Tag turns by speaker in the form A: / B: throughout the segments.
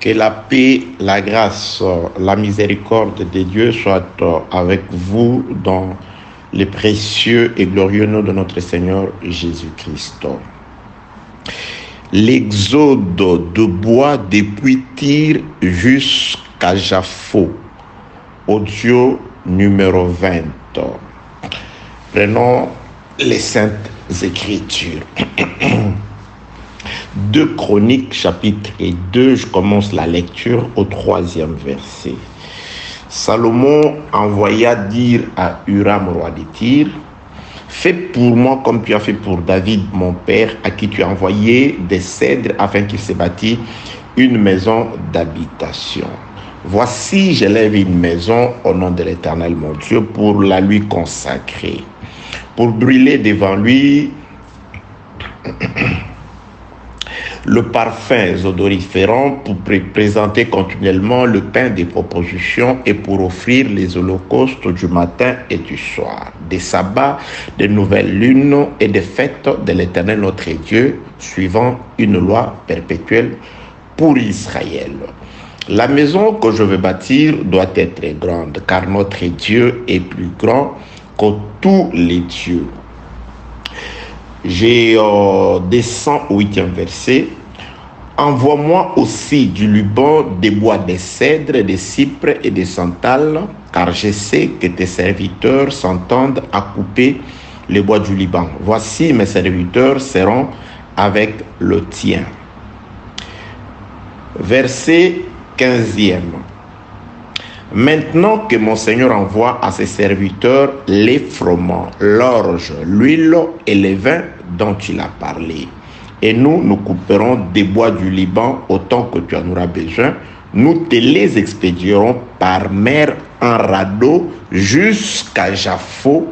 A: Que la paix, la grâce, la miséricorde de Dieu soient avec vous dans le précieux et glorieux nom de notre Seigneur Jésus-Christ. L'exode de bois depuis Tyr jusqu'à Japhos, audio numéro 20. Prenons les Saintes Écritures. 2 Chroniques, chapitre 2, je commence la lecture au 3e verset. Salomon envoya dire à Huram, roi de Tyr, « Fais pour moi comme tu as fait pour David, mon père, à qui tu as envoyé des cèdres afin qu'il se bâtisse une maison d'habitation. Voici, j'élève une maison au nom de l'Éternel, mon Dieu, pour la lui consacrer, pour brûler devant lui le parfum odoriférant, pour présenter continuellement le pain des propositions et pour offrir les holocaustes du matin et du soir, des sabbats, des nouvelles lunes et des fêtes de l'Éternel notre Dieu, suivant une loi perpétuelle pour Israël. La maison que je veux bâtir doit être grande, car notre Dieu est plus grand que tous les dieux. » J'ai descends au 8e verset. « Envoie-moi aussi du Liban des bois des cèdres, des cypres et des santales, car je sais que tes serviteurs s'entendent à couper les bois du Liban. Voici, mes serviteurs seront avec le tien. » Verset 15e. « Maintenant que mon Seigneur envoie à ses serviteurs les froment, l'orge, l'huile et les vins dont il a parlé, et nous couperons des bois du Liban autant que tu en auras besoin, nous te les expédierons par mer en radeau jusqu'à Japhos,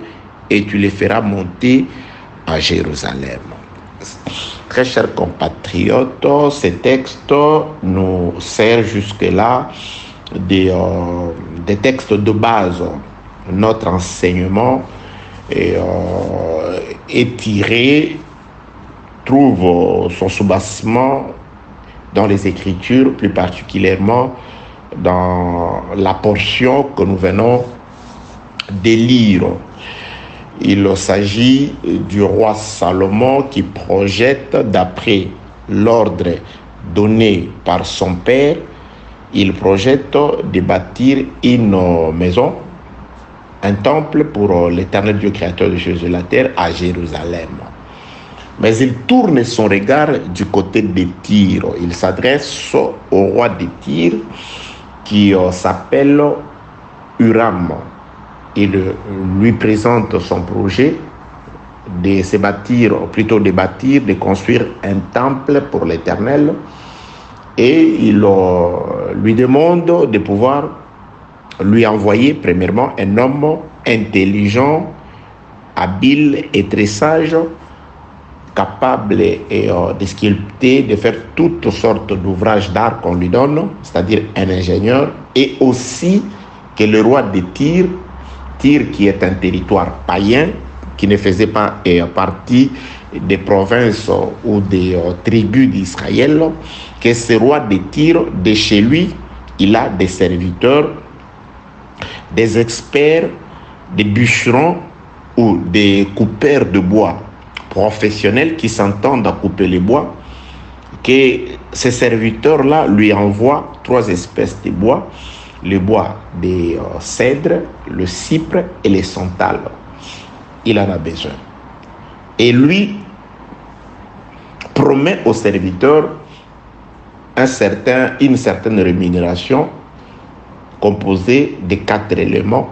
A: et tu les feras monter à Jérusalem. » Très chers compatriotes, ces textes nous servent jusque-là des textes de base. Notre enseignement est tiré, trouve son soubassement dans les Écritures, plus particulièrement dans la portion que nous venons de lire. Il s'agit du roi Salomon qui projette, d'après l'ordre donné par son père, il projette de bâtir une maison, un temple pour l'Éternel Dieu créateur de Jésus de la terre à Jérusalem. Mais il tourne son regard du côté de Tyr. Il s'adresse au roi de Tyr qui s'appelle Huram. Il lui présente son projet de se bâtir, plutôt de bâtir, de construire un temple pour l'Éternel. Et il lui demande de pouvoir lui envoyer premièrement un homme intelligent, habile et très sage, capable de sculpter, de faire toutes sortes d'ouvrages d'art qu'on lui donne, c'est-à-dire un ingénieur, et aussi que le roi de Tyr qui est un territoire païen, qui ne faisait pas partie des provinces ou des tribus d'Israël, que ce roi de Tyr, de chez lui, il a des serviteurs, des experts, des bûcherons ou des coupeurs de bois professionnels qui s'entendent à couper les bois, que ces serviteurs-là lui envoient 3 espèces de bois, le bois des cèdres, le cypre et les santales. Il en a besoin. Et lui promet aux serviteurs une certaine rémunération composée de 4 éléments: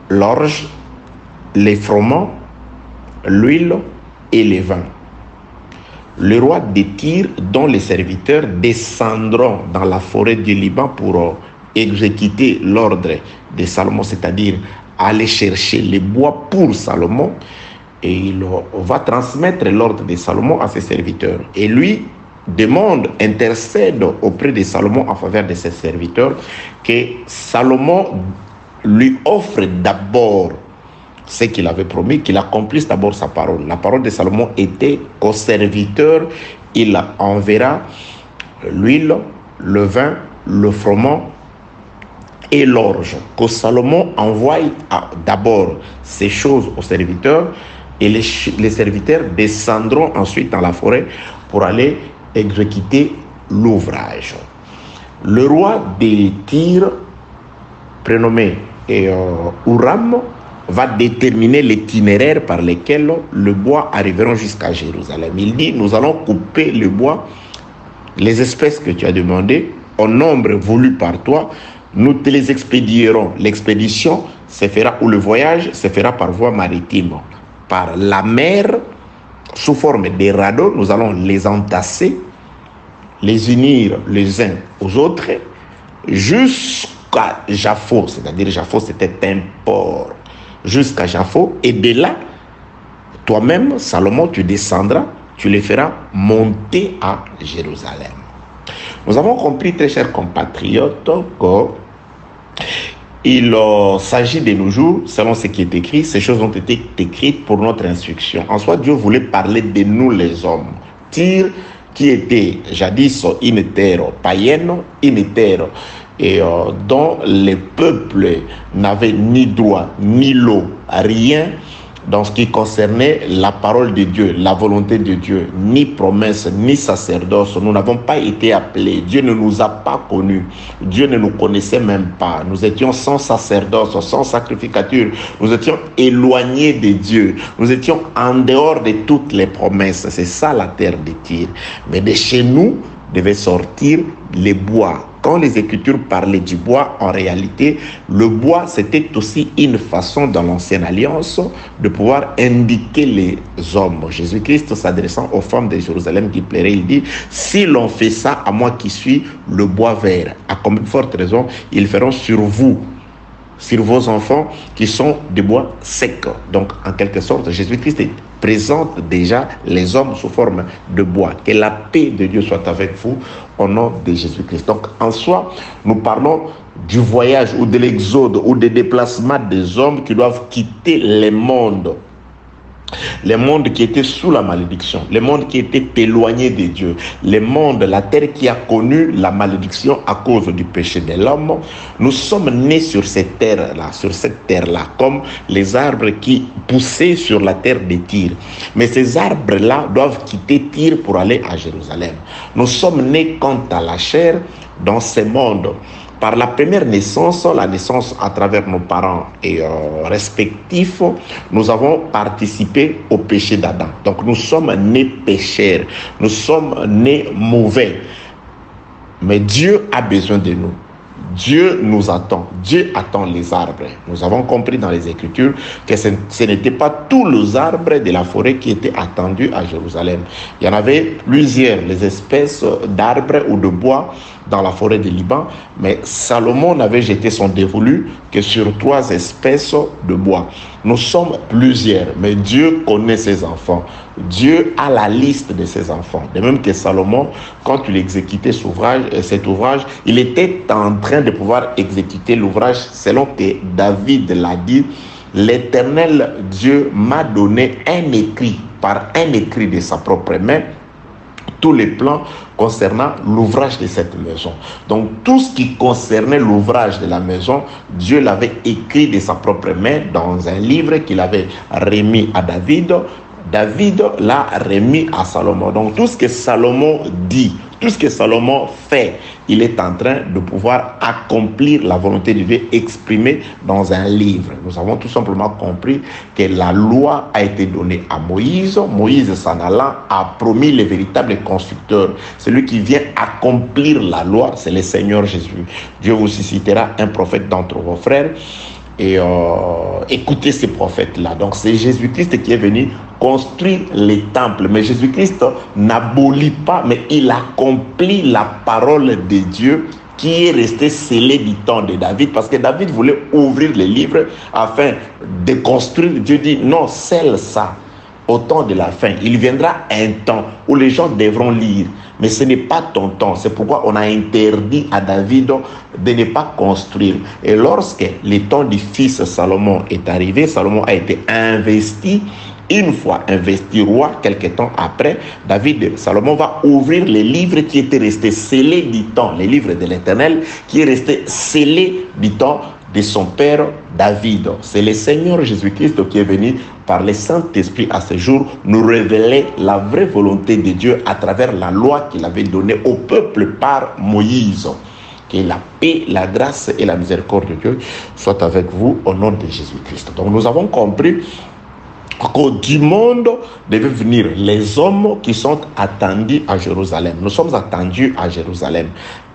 A: l'orge, les froment, l'huile et les vins. Le roi de Tyr, dont les serviteurs descendront dans la forêt du Liban pour exécuter l'ordre de Salomon, c'est-à-dire aller chercher les bois pour Salomon, et il va transmettre l'ordre de Salomon à ses serviteurs. Et lui intercède auprès de Salomon en faveur de ses serviteurs, que Salomon lui offre d'abord ce qu'il avait promis, qu'il accomplisse d'abord sa parole. La parole de Salomon était qu'au serviteur, il enverra l'huile, le vin, le froment et l'orge, que Salomon envoie d'abord ces choses aux serviteurs, et les serviteurs descendront ensuite dans la forêt pour aller exécuter l'ouvrage. Le roi de Tyr, prénommé Huram, va déterminer l'itinéraire par lequel le bois arriveront jusqu'à Jérusalem. Il dit, nous allons couper le bois, les espèces que tu as demandées, au nombre voulu par toi, nous te les expédierons. L'expédition se fera, ou le voyage se fera par voie maritime. Par la mer, sous forme de radeaux, nous allons les entasser, les unir les uns aux autres, jusqu'à Jaffo, c'est-à-dire Jaffo c'était un port, jusqu'à Jaffo, et de là, toi-même, Salomon, tu descendras, tu les feras monter à Jérusalem. Nous avons compris, très chers compatriotes, qu'il s'agit de nos jours, selon ce qui est écrit, ces choses ont été écrites pour notre instruction. En soi, Dieu voulait parler de nous les hommes. Tyr, qui était jadis une terre païenne, une terre dont les peuples n'avaient ni droit, ni l'eau, rien dans ce qui concernait la parole de Dieu, la volonté de Dieu, ni promesse, ni sacerdoce. Nous n'avons pas été appelés. Dieu ne nous a pas connus. Dieu ne nous connaissait même pas. Nous étions sans sacerdoce, sans sacrificature. Nous étions éloignés de Dieu. Nous étions en dehors de toutes les promesses. C'est ça la terre de Tyr. Mais de chez nous devait sortir les bois. Quand les Écritures parlaient du bois, en réalité, le bois, c'était aussi une façon dans l'Ancienne Alliance de pouvoir indiquer les hommes. Jésus-Christ, s'adressant aux femmes de Jérusalem qui plairaient, il dit, si l'on fait ça, à moi qui suis le bois vert, à comme forte raison, ils feront sur vous, sur vos enfants qui sont des bois secs. Donc, en quelque sorte, Jésus-Christ présente déjà les hommes sous forme de bois. Que la paix de Dieu soit avec vous au nom de Jésus-Christ. Donc, en soi, nous parlons du voyage ou de l'exode ou des déplacements des hommes qui doivent quitter les mondes qui étaient sous la malédiction, les mondes qui étaient éloignés de Dieu, les mondes, la terre qui a connu la malédiction à cause du péché de l'homme. Nous sommes nés sur cette terre-là, comme les arbres qui poussaient sur la terre de Tyr. Mais ces arbres-là doivent quitter Tyr pour aller à Jérusalem. Nous sommes nés quant à la chair dans ces mondes. Par la première naissance, la naissance à travers nos parents respectifs, nous avons participé au péché d'Adam. Donc nous sommes nés pécheurs, nous sommes nés mauvais. Mais Dieu a besoin de nous. Dieu nous attend. Dieu attend les arbres. Nous avons compris dans les Écritures que ce n'étaient pas tous les arbres de la forêt qui étaient attendus à Jérusalem. Il y en avait plusieurs, les espèces d'arbres ou de bois dans la forêt du Liban, mais Salomon n'avait jeté son dévolu que sur 3 espèces de bois. Nous sommes plusieurs, mais Dieu connaît ses enfants. Dieu a la liste de ses enfants. De même que Salomon, quand il exécutait cet ouvrage, il était en train de pouvoir exécuter l'ouvrage selon que David l'a dit. L'Éternel Dieu m'a donné un écrit, par un écrit de sa propre main, tous les plans concernant l'ouvrage de cette maison. Donc tout ce qui concernait l'ouvrage de la maison, Dieu l'avait écrit de sa propre main dans un livre qu'il avait remis à David. David l'a remis à Salomon. Donc tout ce que Salomon dit, tout ce que Salomon fait, il est en train de pouvoir accomplir la volonté de Dieu exprimée dans un livre. Nous avons tout simplement compris que la loi a été donnée à Moïse. Moïse, s'en allant, a promis le véritable constructeur. Celui qui vient accomplir la loi, c'est le Seigneur Jésus. Dieu vous suscitera un prophète d'entre vos frères. Et écoutez ces prophètes-là. Donc c'est Jésus-Christ qui est venu construire les temples. Mais Jésus-Christ n'abolit pas, mais il accomplit la parole de Dieu qui est restée scellée du temps de David. Parce que David voulait ouvrir les livres afin de construire. Dieu dit non, scelle ça. Au temps de la fin, il viendra un temps où les gens devront lire. Mais ce n'est pas ton temps. C'est pourquoi on a interdit à David de ne pas construire. Et lorsque le temps du fils Salomon est arrivé, Salomon a été investi. une fois investi roi, quelque temps après, Salomon va ouvrir les livres qui étaient restés scellés du temps, les livres de l'Éternel, qui est resté scellé du temps de son père David. C'est le Seigneur Jésus-Christ qui est venu par le Saint-Esprit à ce jour nous révéler la vraie volonté de Dieu à travers la loi qu'il avait donnée au peuple par Moïse. Que la paix, la grâce et la miséricorde de Dieu soient avec vous au nom de Jésus-Christ. Donc nous avons compris que du monde devaient venir les hommes qui sont attendus à Jérusalem. Nous sommes attendus à Jérusalem.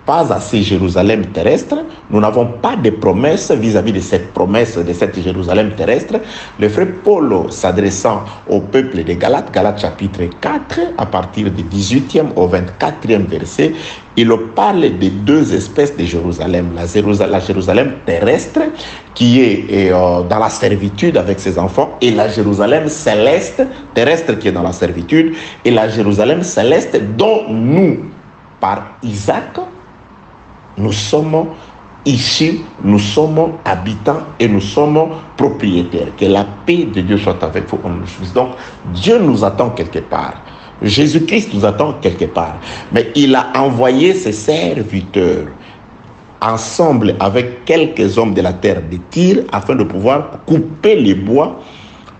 A: Pas à ce Jérusalem terrestre. Nous n'avons pas de promesses vis-à-vis de cette promesse de cette Jérusalem terrestre. Le frère Paul, s'adressant au peuple de Galates, Galates chapitre 4, à partir du 18e au 24e verset, il parle de deux espèces de Jérusalem. La Jérusalem terrestre, qui est dans la servitude avec ses enfants, et la Jérusalem céleste, terrestre, qui est dans la servitude, et la Jérusalem céleste dont nous, par Isaac, nous sommes issus, nous sommes habitants et nous sommes propriétaires. Que la paix de Dieu soit avec vous. Donc, Dieu nous attend quelque part. Jésus-Christ nous attend quelque part. Mais il a envoyé ses serviteurs ensemble avec quelques hommes de la terre de Tyr afin de pouvoir couper les bois,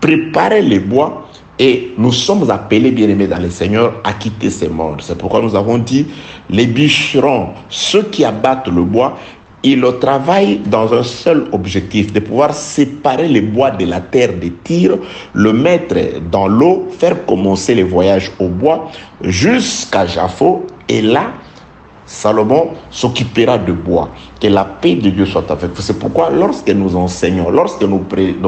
A: préparer les bois. Et nous sommes appelés, bien-aimés dans le Seigneur, à quitter ces mondes. C'est pourquoi nous avons dit, les bûcherons, ceux qui abattent le bois, ils travaillent dans un seul objectif, de pouvoir séparer les bois de la terre de Tyr, le mettre dans l'eau, faire commencer les voyages au bois jusqu'à Japhos. Et là, Salomon s'occupera de bois. Que la paix de Dieu soit avec vous. C'est pourquoi lorsque nous enseignons, lorsque nous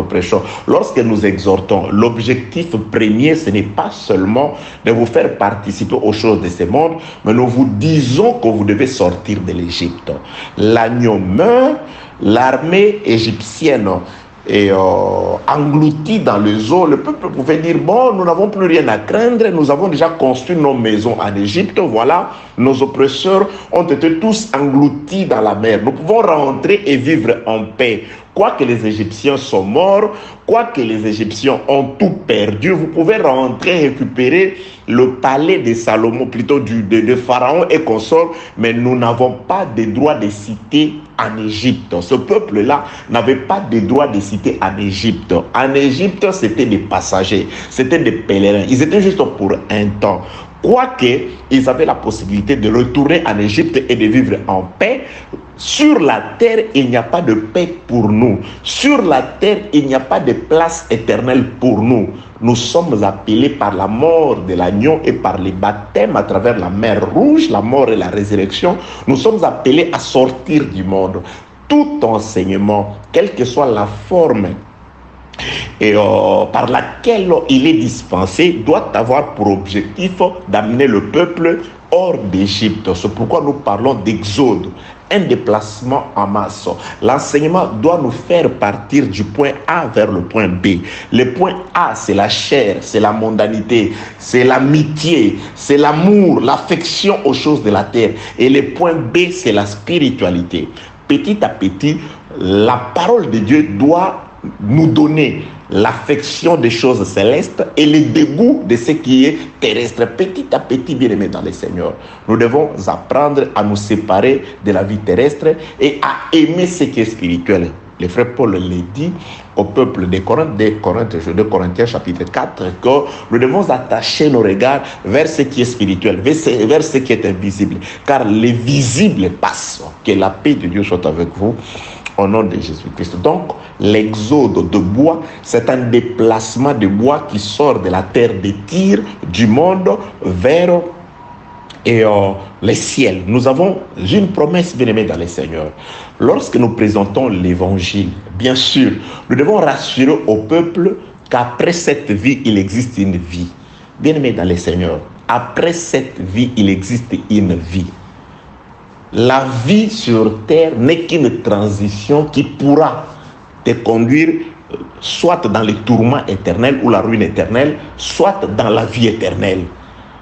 A: prêchons, lorsque nous exhortons, l'objectif premier, ce n'est pas seulement de vous faire participer aux choses de ce monde, mais nous vous disons que vous devez sortir de l'Égypte. L'agneau meurt, l'armée égyptienne est englouti dans les eaux. Le peuple pouvait dire, bon, nous n'avons plus rien à craindre, nous avons déjà construit nos maisons en Égypte, voilà, nos oppresseurs ont été tous engloutis dans la mer. Nous pouvons rentrer et vivre en paix. Quoique les Égyptiens sont morts, quoique les Égyptiens ont tout perdu, vous pouvez rentrer et récupérer le palais de Salomon, plutôt de Pharaon et consorts, mais nous n'avons pas de droit de cité en Égypte. Ce peuple-là n'avait pas de droit de cité en Égypte. En Égypte, c'était des passagers, c'était des pèlerins. Ils étaient juste pour un temps. Quoique, ils avaient la possibilité de retourner en Égypte et de vivre en paix. Sur la terre, il n'y a pas de paix pour nous. Sur la terre, il n'y a pas de place éternelle pour nous. Nous sommes appelés par la mort de l'agneau et par les baptêmes à travers la mer Rouge, la mort et la résurrection. Nous sommes appelés à sortir du monde. Tout enseignement, quelle que soit la forme et par laquelle il est dispensé, doit avoir pour objectif d'amener le peuple hors d'Égypte. C'est pourquoi nous parlons d'exode, un déplacement en masse. L'enseignement doit nous faire partir du point A vers le point B. Le point A, c'est la chair, c'est la mondanité, c'est l'amitié, c'est l'amour, l'affection aux choses de la terre. Et le point B, c'est la spiritualité. Petit à petit, la parole de Dieu doit nous donner l'affection des choses célestes et le dégoût de ce qui est terrestre. Petit à petit, bien aimés dans le Seigneur, nous devons apprendre à nous séparer de la vie terrestre et à aimer ce qui est spirituel. Le frère Paul le dit au peuple de Corinthe, de Corinthiens chapitre 4, que nous devons attacher nos regards vers ce qui est spirituel, vers ce qui est invisible, car les visibles passent. Que la paix de Dieu soit avec vous au nom de Jésus-Christ. Donc, l'exode de bois, c'est un déplacement de bois qui sort de la terre de Tyr, du monde, vers les ciels. Nous avons une promesse, bien-aimée dans le Seigneur. Lorsque nous présentons l'évangile, bien sûr, nous devons rassurer au peuple qu'après cette vie, il existe une vie. Bien-aimé dans le Seigneur, après cette vie, il existe une vie. La vie sur terre n'est qu'une transition qui pourra te conduire soit dans les tourments éternels ou la ruine éternelle, soit dans la vie éternelle.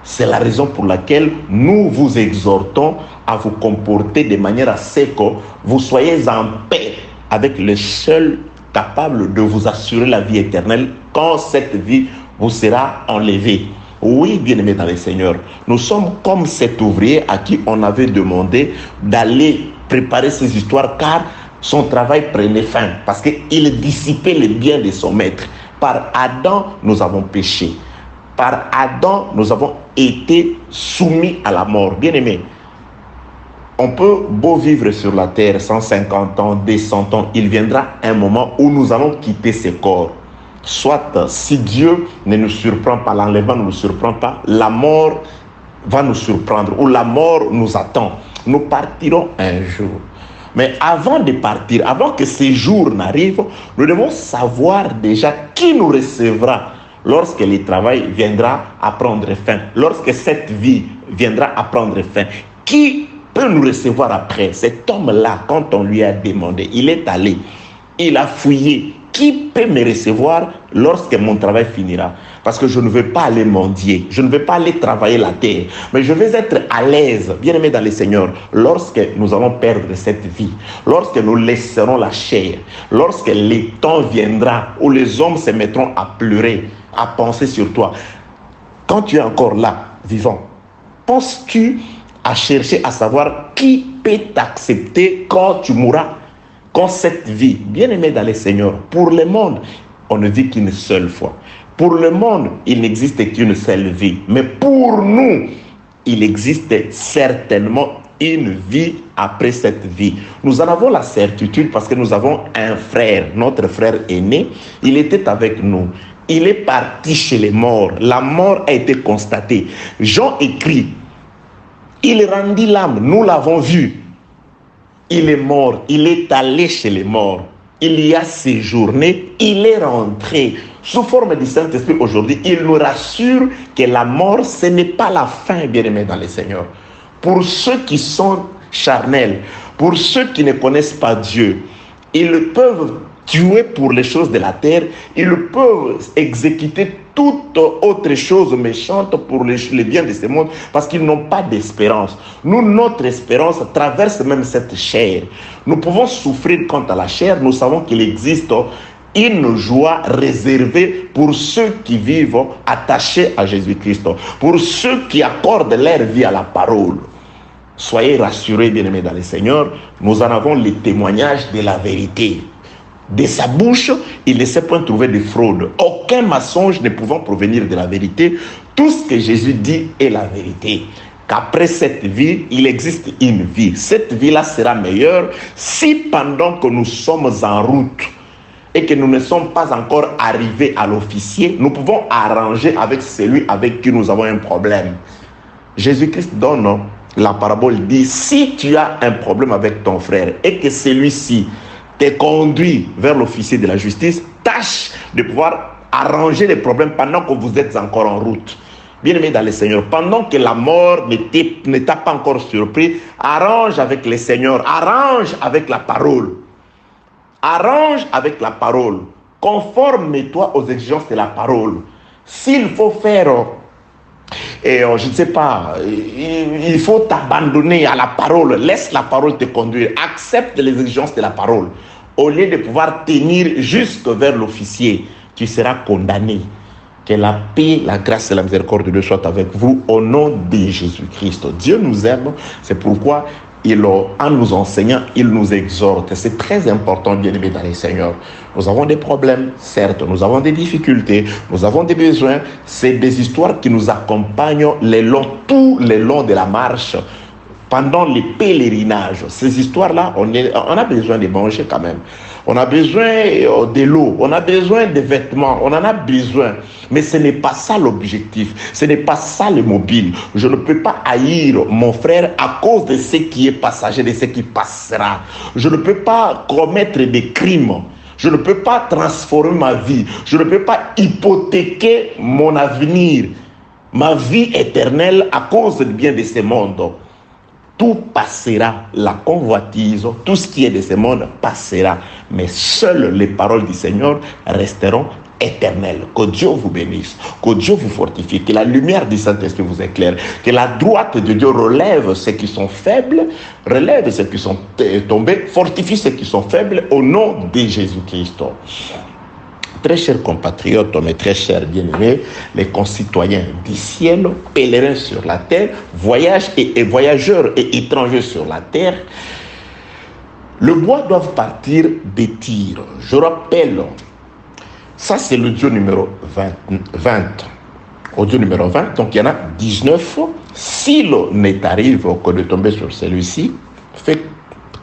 A: C'est la raison pour laquelle nous vous exhortons à vous comporter de manière à ce que vous soyez en paix avec le seul capable de vous assurer la vie éternelle quand cette vie vous sera enlevé. Oui, bien-aimés dans le Seigneur, nous sommes comme cet ouvrier à qui on avait demandé d'aller préparer ses histoires car son travail prenait fin parce qu'il dissipait les biens de son maître. Par Adam, nous avons péché. Par Adam, nous avons été soumis à la mort. Bien-aimés, on peut beau vivre sur la terre 150 ans, 200 ans, il viendra un moment où nous allons quitter ce corps. Soit si Dieu ne nous surprend pas, l'enlèvement ne nous surprend pas, la mort va nous surprendre ou la mort nous attend. Nous partirons un jour. Mais avant de partir, avant que ces jours n'arrivent, nous devons savoir déjà qui nous recevra lorsque le travail viendra à prendre fin, lorsque cette vie viendra à prendre fin. Qui peut nous recevoir après? Cet homme-là, quand on lui a demandé, il est allé, il a fouillé. Qui peut me recevoir lorsque mon travail finira? Parce que je ne veux pas aller mendier, je ne veux pas aller travailler la terre, mais je veux être à l'aise, bien aimé dans le Seigneur, lorsque nous allons perdre cette vie, lorsque nous laisserons la chair, lorsque le temps viendra où les hommes se mettront à pleurer, à penser sur toi. Quand tu es encore là, vivant, penses-tu à chercher à savoir qui peut t'accepter quand tu mourras? Quand cette vie, bien aimée dans le Seigneur, pour le monde, on ne vit qu'une seule fois. Pour le monde, il n'existe qu'une seule vie. Mais pour nous, il existe certainement une vie après cette vie. Nous en avons la certitude parce que nous avons un frère, notre frère aîné. Il était avec nous. Il est parti chez les morts. La mort a été constatée. Jean écrit, il rendit l'âme, nous l'avons vu. Il est mort, il est allé chez les morts. Il y a séjourné, il est rentré. Sous forme du Saint-Esprit aujourd'hui, il nous rassure que la mort, ce n'est pas la fin, bien-aimés dans le Seigneur. Pour ceux qui sont charnels, pour ceux qui ne connaissent pas Dieu, ils peuvent tuer pour les choses de la terre, ils peuvent exécuter toute autre chose méchante pour les biens de ce monde parce qu'ils n'ont pas d'espérance. Nous, notre espérance traverse même cette chair. Nous pouvons souffrir quant à la chair, nous savons qu'il existe une joie réservée pour ceux qui vivent attachés à Jésus-Christ, pour ceux qui accordent leur vie à la parole. Soyez rassurés, bien-aimés dans le Seigneur, nous en avons les témoignages de la vérité. De sa bouche, il ne s'est point trouvé de fraude. Aucun mensonge ne pouvant provenir de la vérité. Tout ce que Jésus dit est la vérité. Qu'après cette vie, il existe une vie. Cette vie-là sera meilleure si pendant que nous sommes en route et que nous ne sommes pas encore arrivés à l'officier, nous pouvons arranger avec celui avec qui nous avons un problème. Jésus-Christ donne la parabole, dit, si tu as un problème avec ton frère et que celui-ci te conduit vers l'officier de la justice, tâche de pouvoir arranger les problèmes pendant que vous êtes encore en route. Bien-aimé dans le Seigneur, pendant que la mort ne t'a pas encore surpris, arrange avec le Seigneur, arrange avec la parole. Arrange avec la parole. Conforme-toi aux exigences de la parole. S'il faut faire, je ne sais pas, il faut t'abandonner à la parole. Laisse la parole te conduire. Accepte les exigences de la parole. Au lieu de pouvoir tenir jusque vers l'officier, tu seras condamné. Que la paix, la grâce et la miséricorde de Dieu soient avec vous au nom de Jésus-Christ. Dieu nous aime, c'est pourquoi en nous enseignant, il nous exhorte. C'est très important, bien-aimés dans les Seigneurs. Nous avons des problèmes, certes, nous avons des difficultés, nous avons des besoins. C'est des histoires qui nous accompagnent tout le long de la marche, pendant les pèlerinages. Ces histoires-là, on a besoin de manger quand même. On a besoin de l'eau, on a besoin de vêtements, on en a besoin. Mais ce n'est pas ça l'objectif, ce n'est pas ça le mobile. Je ne peux pas haïr mon frère à cause de ce qui est passager, de ce qui passera. Je ne peux pas commettre des crimes. Je ne peux pas transformer ma vie. Je ne peux pas hypothéquer mon avenir, ma vie éternelle à cause du bien de ce monde. Tout passera, la convoitise, tout ce qui est de ce monde passera. Mais seules les paroles du Seigneur resteront éternelles. Que Dieu vous bénisse, que Dieu vous fortifie, que la lumière du Saint-Esprit vous éclaire, que la droite de Dieu relève ceux qui sont faibles, relève ceux qui sont tombés, fortifie ceux qui sont faibles au nom de Jésus-Christ. Très chers compatriotes, mes très chers bien-aimés, les concitoyens du ciel, pèlerins sur la terre, voyageurs et étrangers sur la terre, le bois doit partir des tirs. Je rappelle, ça c'est l'audio numéro 20. Audio numéro 20, donc il y en a 19. S'il n'est arrivé que de tomber sur celui-ci, faites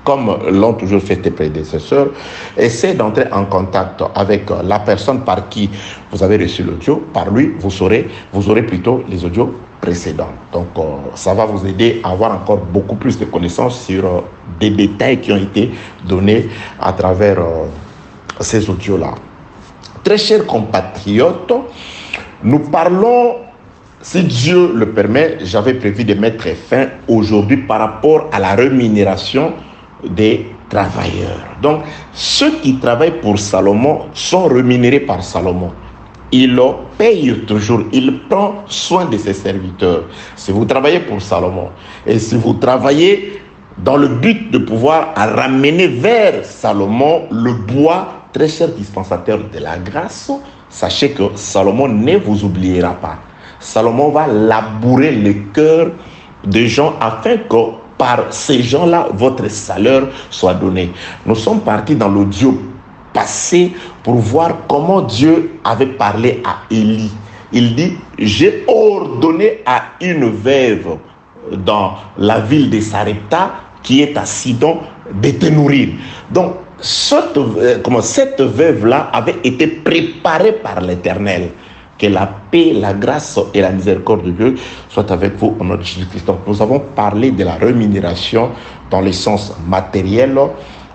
A: comme l'ont toujours fait tes prédécesseurs, essayez d'entrer en contact avec la personne par qui vous avez reçu l'audio. Par lui, vous aurez plutôt les audios précédents. Donc, ça va vous aider à avoir encore beaucoup plus de connaissances sur des détails qui ont été donnés à travers ces audios-là. Très chers compatriotes, nous parlons, si Dieu le permet, j'avais prévu de mettre fin aujourd'hui par rapport à la rémunération des travailleurs. Donc, ceux qui travaillent pour Salomon sont rémunérés par Salomon. Il le paye toujours, il prend soin de ses serviteurs. Si vous travaillez pour Salomon et si vous travaillez dans le but de pouvoir ramener vers Salomon le bois, très cher dispensateur de la grâce, sachez que Salomon ne vous oubliera pas. Salomon va labourer le cœur des gens afin que par ces gens-là, votre salaire soit donné. Nous sommes partis dans l'audio passé pour voir comment Dieu avait parlé à Élie. Il dit, j'ai ordonné à une veuve dans la ville de Sarepta, qui est à Sidon, de te nourrir. Donc, cette veuve-là avait été préparée par l'Éternel. Que la paix, la grâce et la miséricorde de Dieu soient avec vous au nom de Jésus-Christ. Donc, nous avons parlé de la rémunération dans le sens matériel.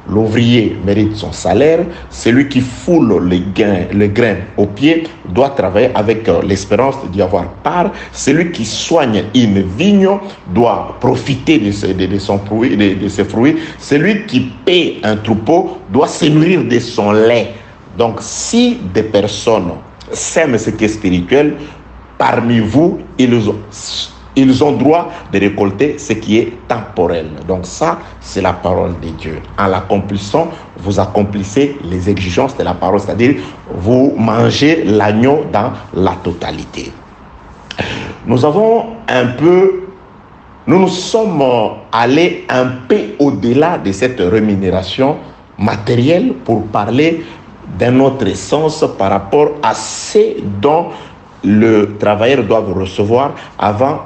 A: L'ouvrier mérite son salaire. Celui qui foule le grain au pied doit travailler avec l'espérance d'y avoir part. Celui qui soigne une vigne doit profiter de ses fruits. Celui qui paie un troupeau doit se nourrir de son lait. Donc, si des personnes sèment ce qui est spirituel, parmi vous, ils ont droit de récolter ce qui est temporel. Donc ça, c'est la parole de Dieu. En l'accomplissant, vous accomplissez les exigences de la parole, c'est-à-dire vous mangez l'agneau dans la totalité. Nous sommes allés un peu au-delà de cette rémunération matérielle pour parler d'un autre sens par rapport à ce dont le travailleur doit recevoir avant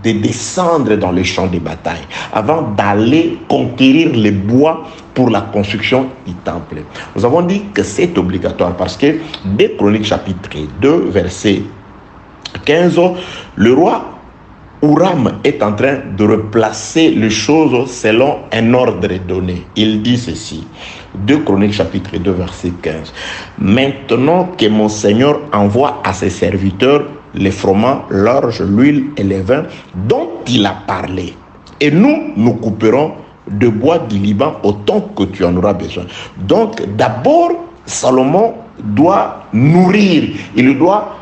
A: de descendre dans les champs de bataille, avant d'aller conquérir les bois pour la construction du temple. Nous avons dit que c'est obligatoire parce que dès Chroniques chapitre 2, verset 15, le roi Huram est en train de replacer les choses selon un ordre donné. Il dit ceci, 2 Chroniques chapitre 2 verset 15. Maintenant que mon Seigneur envoie à ses serviteurs les froment, l'orge, l'huile et les vins dont il a parlé, et nous couperons de bois du Liban autant que tu en auras besoin. Donc d'abord, Salomon doit nourrir, il doit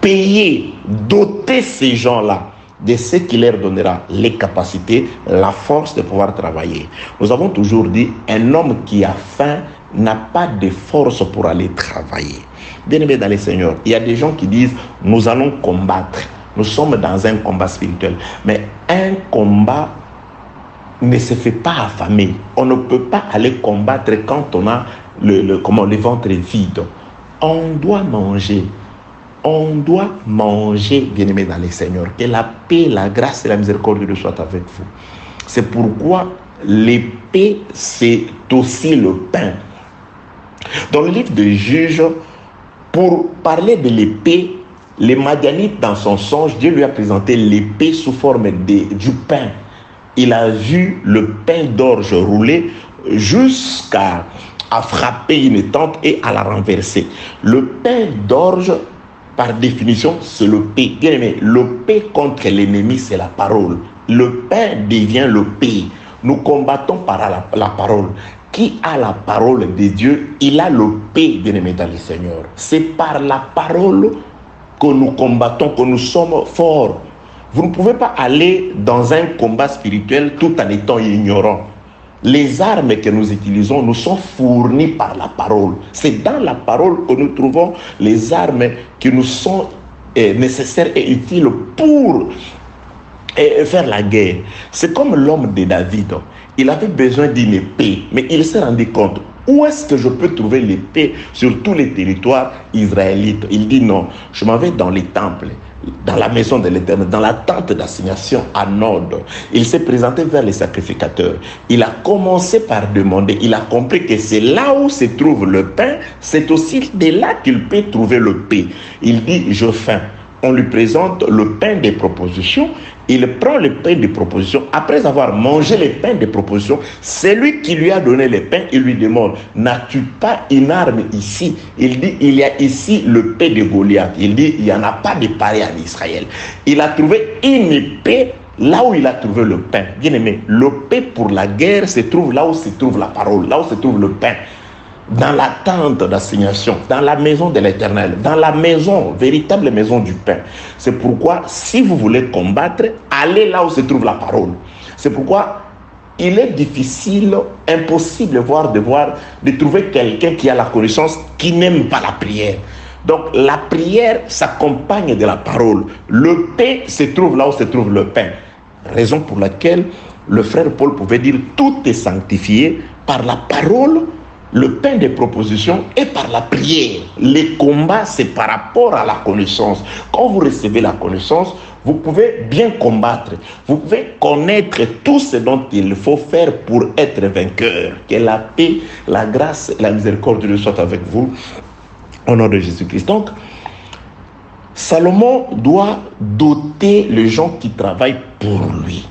A: payer, doter ces gens-là de ce qui leur donnera les capacités, la force de pouvoir travailler. Nous avons toujours dit, un homme qui a faim n'a pas de force pour aller travailler. Bien-aimés dans le Seigneur, il y a des gens qui disent, nous allons combattre. Nous sommes dans un combat spirituel. Mais un combat ne se fait pas affamé. On ne peut pas aller combattre quand on a le ventre vide. On doit manger. On doit manger, bien-aimés dans le Seigneur. Que la paix, la grâce et la miséricorde de Dieu soient avec vous. C'est pourquoi l'épée, c'est aussi le pain. Dans le livre de Juges, pour parler de l'épée, les Madianites, dans son songe, Dieu lui a présenté l'épée sous forme du pain. Il a vu le pain d'orge rouler jusqu'à frapper une tente et à la renverser. Le pain d'orge, par définition, c'est le paix. Bien aimé, le paix contre l'ennemi, c'est la parole. Le pain devient le paix. Nous combattons par la parole. Qui a la parole de Dieu, il a le paix, bien aimé dans le Seigneur. C'est par la parole que nous combattons, que nous sommes forts. Vous ne pouvez pas aller dans un combat spirituel tout en étant ignorant. Les armes que nous utilisons nous sont fournies par la parole. C'est dans la parole que nous trouvons les armes qui nous sont nécessaires et utiles pour faire la guerre. C'est comme l'homme de David. Il avait besoin d'une épée, mais il s'est rendu compte, où est-ce que je peux trouver l'épée sur tous les territoires israélites? Il dit non, je m'en vais dans les temples, dans la maison de l'Éternel, dans la tente d'assignation à Nod. Il s'est présenté vers les sacrificateurs. Il a commencé par demander, il a compris que c'est là où se trouve le pain, c'est aussi de là qu'il peut trouver le pain. Il dit, je faim. On lui présente le pain des propositions. Il prend le pain des propositions. Après avoir mangé le pain des propositions, celui qui lui a donné le pain, il lui demande, n'as-tu pas une arme ici? Il dit, il y a ici le pain de Goliath. Il dit, il n'y en a pas de pareil en Israël. Il a trouvé une épée là où il a trouvé le pain. Bien aimé, le pain pour la guerre se trouve là où se trouve la parole, là où se trouve le pain. Dans la tente d'assignation, dans la maison de l'Éternel, dans la maison, véritable maison du pain. C'est pourquoi, si vous voulez combattre, allez là où se trouve la parole. C'est pourquoi il est difficile, impossible, voire de trouver quelqu'un qui a la connaissance, qui n'aime pas la prière. Donc la prière s'accompagne de la parole. Le pain se trouve là où se trouve le pain. Raison pour laquelle le frère Paul pouvait dire, tout est sanctifié par la parole, le pain des propositions et par la prière. Les combats, c'est par rapport à la connaissance. Quand vous recevez la connaissance, vous pouvez bien combattre. Vous pouvez connaître tout ce dont il faut faire pour être vainqueur. Que la paix, la grâce et la miséricorde de Dieu soient avec vous. Au nom de Jésus-Christ. Donc, Salomon doit doter les gens qui travaillent pour lui.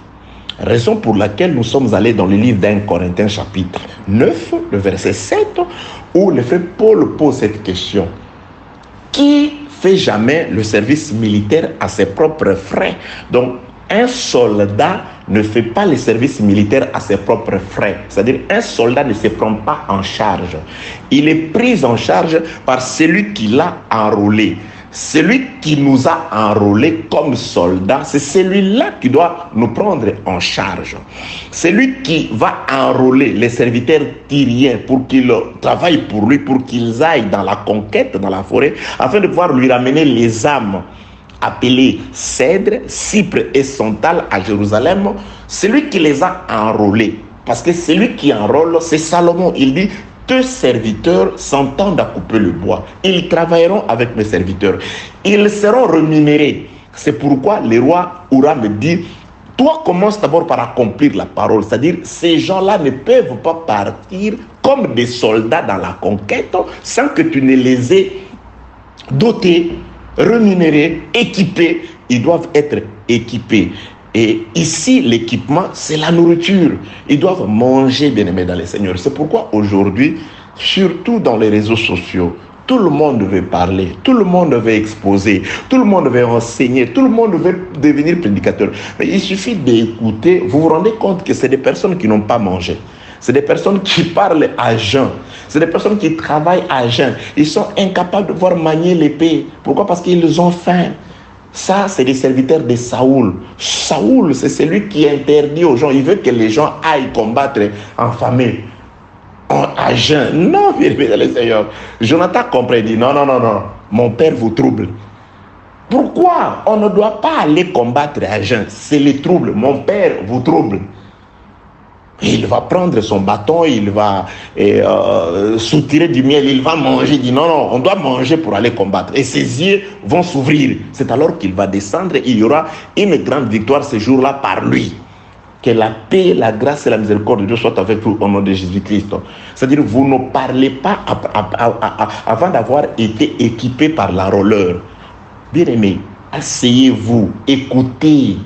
A: Raison pour laquelle nous sommes allés dans le livre d'1 Corinthiens chapitre 9, le verset 7, où le frère Paul pose cette question. Qui fait jamais le service militaire à ses propres frais? Donc, un soldat ne fait pas le service militaire à ses propres frais. C'est-à-dire, un soldat ne se prend pas en charge. Il est pris en charge par celui qui l'a enrôlé. Celui qui nous a enrôlés comme soldats, c'est celui-là qui doit nous prendre en charge. Celui qui va enrôler les serviteurs tyriens pour qu'ils travaillent pour lui, pour qu'ils aillent dans la conquête, dans la forêt, afin de pouvoir lui ramener les âmes appelées cèdre, cypre et santal à Jérusalem, celui qui les a enrôlés. Parce que celui qui enrôle, c'est Salomon. Il dit, deux serviteurs s'entendent à couper le bois. Ils travailleront avec mes serviteurs. Ils seront rémunérés. C'est pourquoi le roi Huram me dit, toi commence d'abord par accomplir la parole. C'est-à-dire, ces gens-là ne peuvent pas partir comme des soldats dans la conquête sans que tu ne les aies dotés, rémunérés, équipés. Ils doivent être équipés. Et ici, l'équipement, c'est la nourriture. Ils doivent manger, bien-aimés dans le Seigneur. C'est pourquoi aujourd'hui, surtout dans les réseaux sociaux, tout le monde veut parler, tout le monde veut exposer, tout le monde veut enseigner, tout le monde veut devenir prédicateur. Mais il suffit d'écouter, vous vous rendez compte que c'est des personnes qui n'ont pas mangé. C'est des personnes qui parlent à jeun. C'est des personnes qui travaillent à jeun. Ils sont incapables de pouvoir manier l'épée. Pourquoi? Parce qu'ils ont faim. Ça, c'est les serviteurs de Saoul. Saoul, c'est celui qui interdit aux gens. Il veut que les gens aillent combattre en famille, à jeun. Non, bien aimé dans le Seigneur. Jonathan comprend, il dit, non, non, non, non. Mon père vous trouble. Pourquoi on ne doit pas aller combattre à jeun? C'est les troubles. Mon père vous trouble. Il va prendre son bâton, il va soutirer du miel, il va manger. Il dit non, non, on doit manger pour aller combattre. Et ses yeux vont s'ouvrir. C'est alors qu'il va descendre et il y aura une grande victoire ce jour-là par lui. Que la paix, la grâce et la miséricorde de Dieu soient avec vous au nom de Jésus-Christ. C'est-à-dire, vous ne parlez pas avant d'avoir été équipé par l'enrôleur. Bien-aimé, asseyez-vous, écoutez,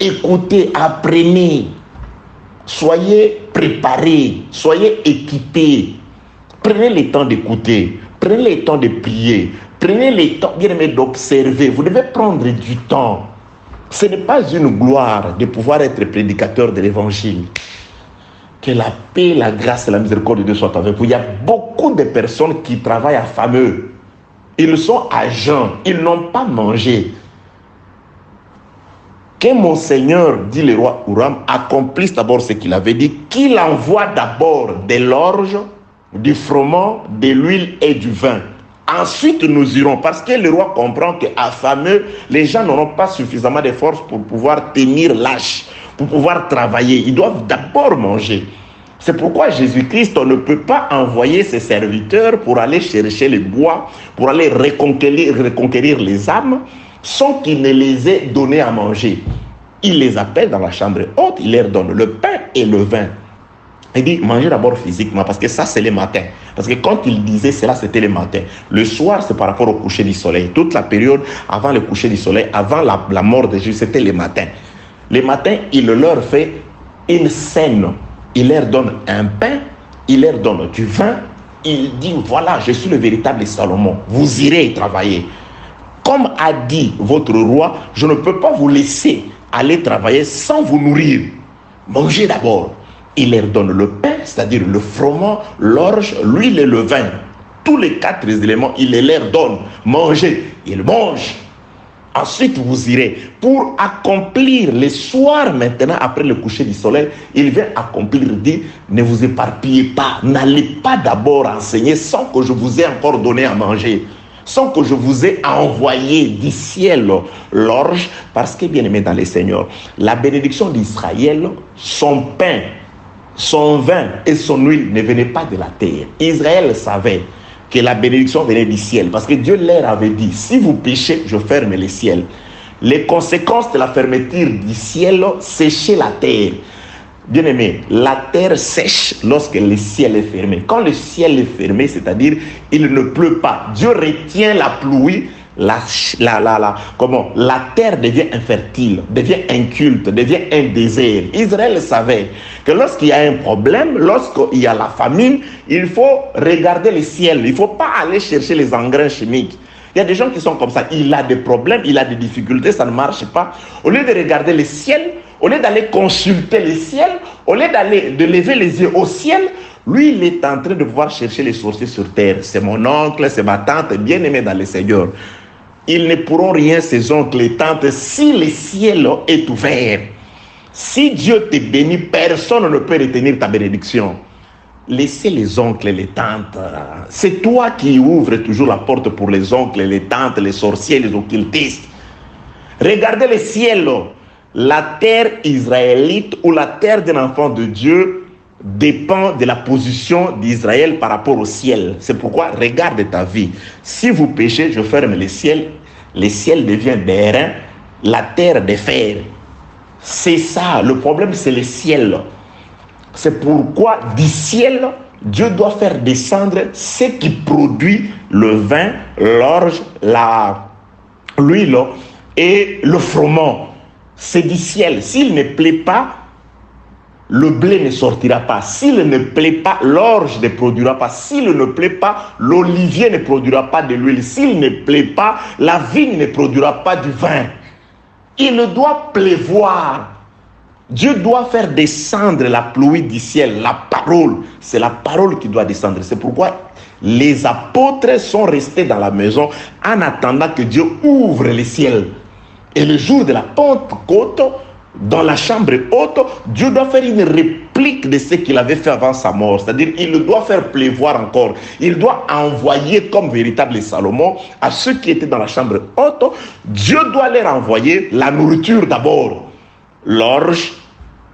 A: écoutez, apprenez. Soyez préparés, soyez équipés. Prenez le temps d'écouter, prenez le temps de prier, prenez le temps, bien aimé, d'observer. Vous devez prendre du temps. Ce n'est pas une gloire de pouvoir être prédicateur de l'évangile. Que la paix, la grâce et la miséricorde de Dieu soient avec vous. Il y a beaucoup de personnes qui travaillent à fameux. Ils sont à jeun, ils n'ont pas mangé. Que mon Seigneur, dit le roi Huram, accomplisse d'abord ce qu'il avait dit, qu'il envoie d'abord de l'orge, du froment, de l'huile et du vin. Ensuite, nous irons, parce que le roi comprend qu'affameux, les gens n'auront pas suffisamment de force pour pouvoir tenir l'âge, pour pouvoir travailler. Ils doivent d'abord manger. C'est pourquoi Jésus-Christ, on ne peut pas envoyer ses serviteurs pour aller chercher les bois, pour aller reconquérir les âmes, sans qu'il ne les ait donnés à manger. Il les appelle dans la chambre haute, il leur donne le pain et le vin. Il dit, mangez d'abord physiquement, parce que ça, c'est le matin. Parce que quand il disait cela, c'était le matin. Le soir, c'est par rapport au coucher du soleil. Toute la période avant le coucher du soleil, avant la mort de Jésus, c'était le matin. Le matin, il leur fait une scène. Il leur donne un pain, il leur donne du vin. Il dit, voilà, je suis le véritable Salomon. Vous irez travailler. Comme a dit votre roi, je ne peux pas vous laisser aller travailler sans vous nourrir. Mangez d'abord. Il leur donne le pain, c'est-à-dire le froment, l'orge, l'huile et le vin. Tous les 4 éléments, il les leur donne. Mangez. Ils mangent. Ensuite, vous irez. Pour accomplir le soir, maintenant, après le coucher du soleil, il vient accomplir, dit, ne vous éparpillez pas. N'allez pas d'abord enseigner sans que je vous ai encore donné à manger. Sans que je vous ai envoyé du ciel l'orge. Parce que, bien aimé dans les Seigneurs, la bénédiction d'Israël, son pain, son vin et son huile ne venaient pas de la terre. Israël savait que la bénédiction venait du ciel. Parce que Dieu leur avait dit, si vous péchez, je ferme le ciel. Les conséquences de la fermeture du ciel, sécher la terre. Bien aimé, la terre sèche lorsque le ciel est fermé. Quand le ciel est fermé, c'est-à-dire il ne pleut pas. Dieu retient la pluie. La terre devient infertile, devient inculte, devient un désert. Israël savait que lorsqu'il y a un problème, lorsqu'il y a la famine, il faut regarder le ciel. Il ne faut pas aller chercher les engrais chimiques. Il y a des gens qui sont comme ça. Il a des problèmes, il a des difficultés, ça ne marche pas. Au lieu de regarder le ciel, au lieu d'aller consulter le ciel, au lieu de lever les yeux au ciel, lui, il est en train de pouvoir chercher les sorciers sur terre. C'est mon oncle, c'est ma tante, bien aimé dans le Seigneur. Ils ne pourront rien, ces oncles et tantes, si le ciel est ouvert. Si Dieu te bénit, personne ne peut retenir ta bénédiction. Laissez les oncles et les tantes. C'est toi qui ouvres toujours la porte pour les oncles, les tantes, les sorciers, les occultistes. Regardez le ciel. La terre israélite ou la terre d'un enfant de Dieu dépend de la position d'Israël par rapport au ciel. C'est pourquoi, regarde ta vie. Si vous péchez, je ferme le ciel devient d'airain, la terre de fer. C'est ça, le problème c'est le ciel. C'est pourquoi du ciel, Dieu doit faire descendre ce qui produit le vin, l'orge, l'huile et le froment. C'est du ciel. S'il ne plaît pas, le blé ne sortira pas. S'il ne plaît pas, l'orge ne produira pas. S'il ne plaît pas, l'olivier ne produira pas de l'huile. S'il ne plaît pas, la vigne ne produira pas du vin. Il doit pleuvoir. Dieu doit faire descendre la pluie du ciel. La parole, c'est la parole qui doit descendre. C'est pourquoi les apôtres sont restés dans la maison en attendant que Dieu ouvre le ciel. Et le jour de la Pentecôte, dans la chambre haute, Dieu doit faire une réplique de ce qu'il avait fait avant sa mort. C'est-à-dire, il doit faire pleuvoir encore. Il doit envoyer comme véritable Salomon à ceux qui étaient dans la chambre haute. Dieu doit leur envoyer la nourriture d'abord. L'orge,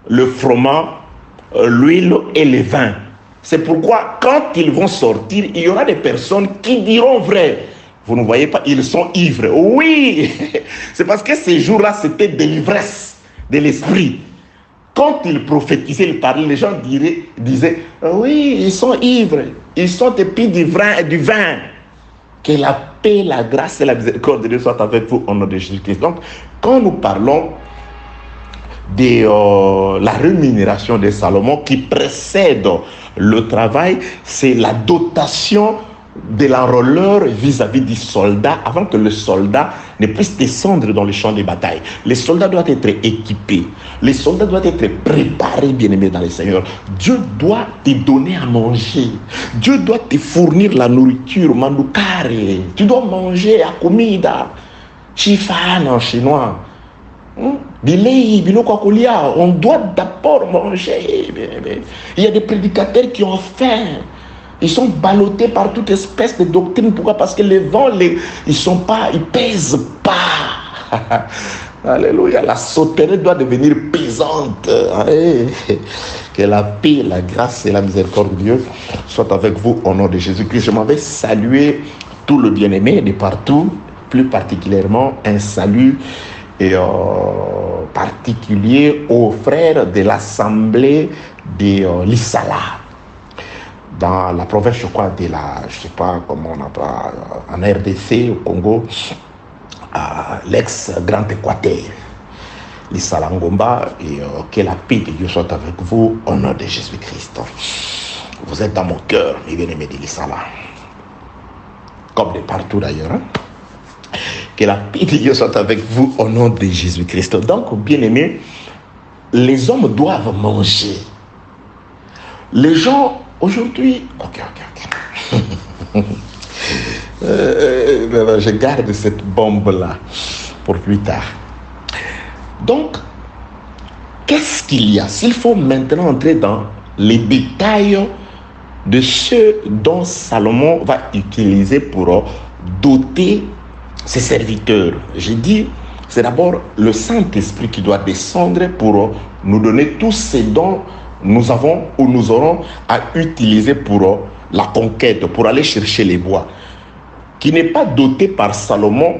A: le froment, l'huile et le vin. C'est pourquoi, quand ils vont sortir, il y aura des personnes qui diront vrai. Vous ne voyez pas, ils sont ivres. Oui, c'est parce que ces jours-là, c'était de l'ivresse de l'esprit. Quand il prophétisait, il parlait, les gens disaient, oui, ils sont ivres, ils sont épris du vin. Que la paix, la grâce et la miséricorde de Dieu soient avec vous au nom de Jésus-Christ. Donc, quand nous parlons de la rémunération de Salomon qui précède le travail, c'est la dotation de l'enrôleur vis-à-vis du soldat avant que le soldat ne puisse descendre dans le champ de bataille. Les soldats doivent être équipés. Les soldats doivent être préparés, bien-aimés dans le Seigneur. Dieu doit te donner à manger. Dieu doit te fournir la nourriture, mandukare. Tu dois manger à comida. Chifan en chinois. On doit d'abord manger. Il y a des prédicateurs qui ont faim. Ils sont ballottés par toute espèce de doctrine. Pourquoi? Parce que les vents, ils pèsent pas. Alléluia. La sauterelle doit devenir pesante. Que la paix, la grâce et la miséricorde de Dieu soient avec vous au nom de Jésus-Christ. Je m'en vais saluer tout le bien-aimé de partout, plus particulièrement un salut particulier aux frères de l'assemblée de l'Issala. Dans la province, je crois, je ne sais pas comment on appelle, en RDC, au Congo, à l'ex-Grand Équateur, l'Issala Ngomba, et que la paix de Dieu soit avec vous au nom de Jésus-Christ. Vous êtes dans mon cœur, mes bien-aimés de l'Issala, comme de partout d'ailleurs. Que la paix de Dieu soit avec vous au nom de Jésus-Christ. Donc, bien-aimés, les hommes doivent manger. Les gens, aujourd'hui... Ok. Je garde cette bombe-là pour plus tard. Donc, qu'est-ce qu'il y a? S'il faut maintenant entrer dans les détails de ce dont Salomon va utiliser pour doter ses serviteurs. J'ai dit, c'est d'abord le Saint-Esprit qui doit descendre pour nous donner tout ce dont nous avons ou nous aurons à utiliser pour la conquête, pour aller chercher les bois. Qui n'est pas doté par Salomon,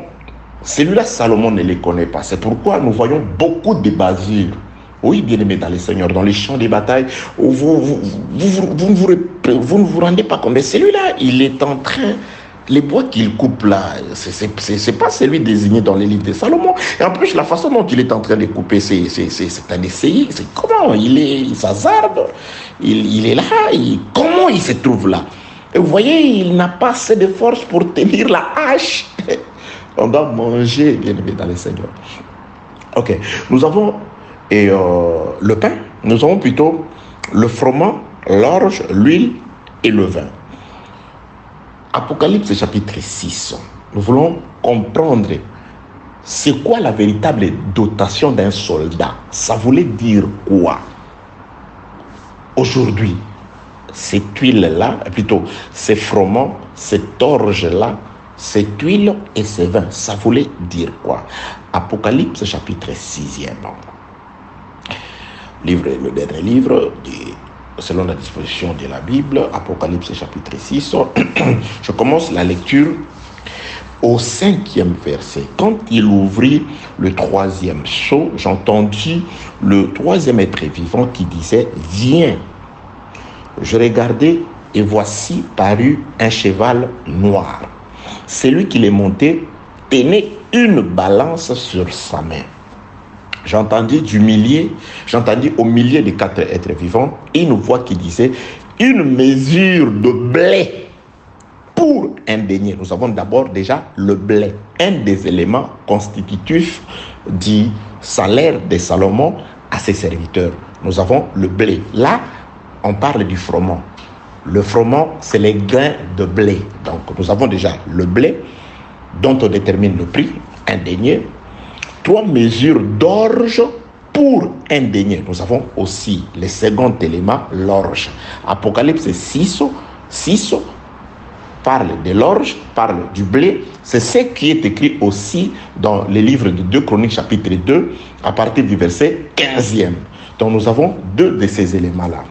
A: celui-là, Salomon ne les connaît pas. C'est pourquoi nous voyons beaucoup de basures. Oui, bien-aimés dans les seigneurs, dans les champs de bataille, où vous ne vous rendez pas compte. Mais celui-là, il est en train... Les bois qu'il coupe là, c'est pas celui désigné dans les livres de Salomon. Et en plus, la façon dont il est en train de couper, c'est un essai. C'est comment il s'hazarde. Il est là. Comment il se trouve là? Et vous voyez, il n'a pas assez de force pour tenir la hache. On doit manger, bien aimé dans les seigneurs. Ok. Nous avons le pain. Nous avons plutôt le froment, l'orge, l'huile et le vin. Apocalypse chapitre 6, nous voulons comprendre c'est quoi la véritable dotation d'un soldat. Ça voulait dire quoi? Aujourd'hui, cette huile-là, plutôt ces froment, cette orge-là, cette huile et ce vin, ça voulait dire quoi? Apocalypse chapitre 6e. Le dernier livre selon la disposition de la Bible, Apocalypse chapitre 6, je commence la lecture au 5e verset. Quand il ouvrit le 3e sceau, j'entendis le 3e être vivant qui disait « Viens ». Je regardai et voici parut un cheval noir. Celui qui l'est monté tenait une balance sur sa main. J'entendis au milieu des 4 êtres vivants une voix qui disait une mesure de blé pour un denier. Nous avons d'abord déjà le blé, un des éléments constitutifs du salaire de Salomon à ses serviteurs. Nous avons le blé. Là, on parle du froment. Le froment, c'est les grains de blé. Donc, nous avons déjà le blé dont on détermine le prix, un denier. 3 mesures d'orge pour un denier. Nous avons aussi le second élément, l'orge. Apocalypse 6 parle de l'orge, parle du blé. C'est ce qui est écrit aussi dans les livres de 2 Chroniques chapitre 2 à partir du verset 15e. Donc nous avons 2 de ces éléments-là.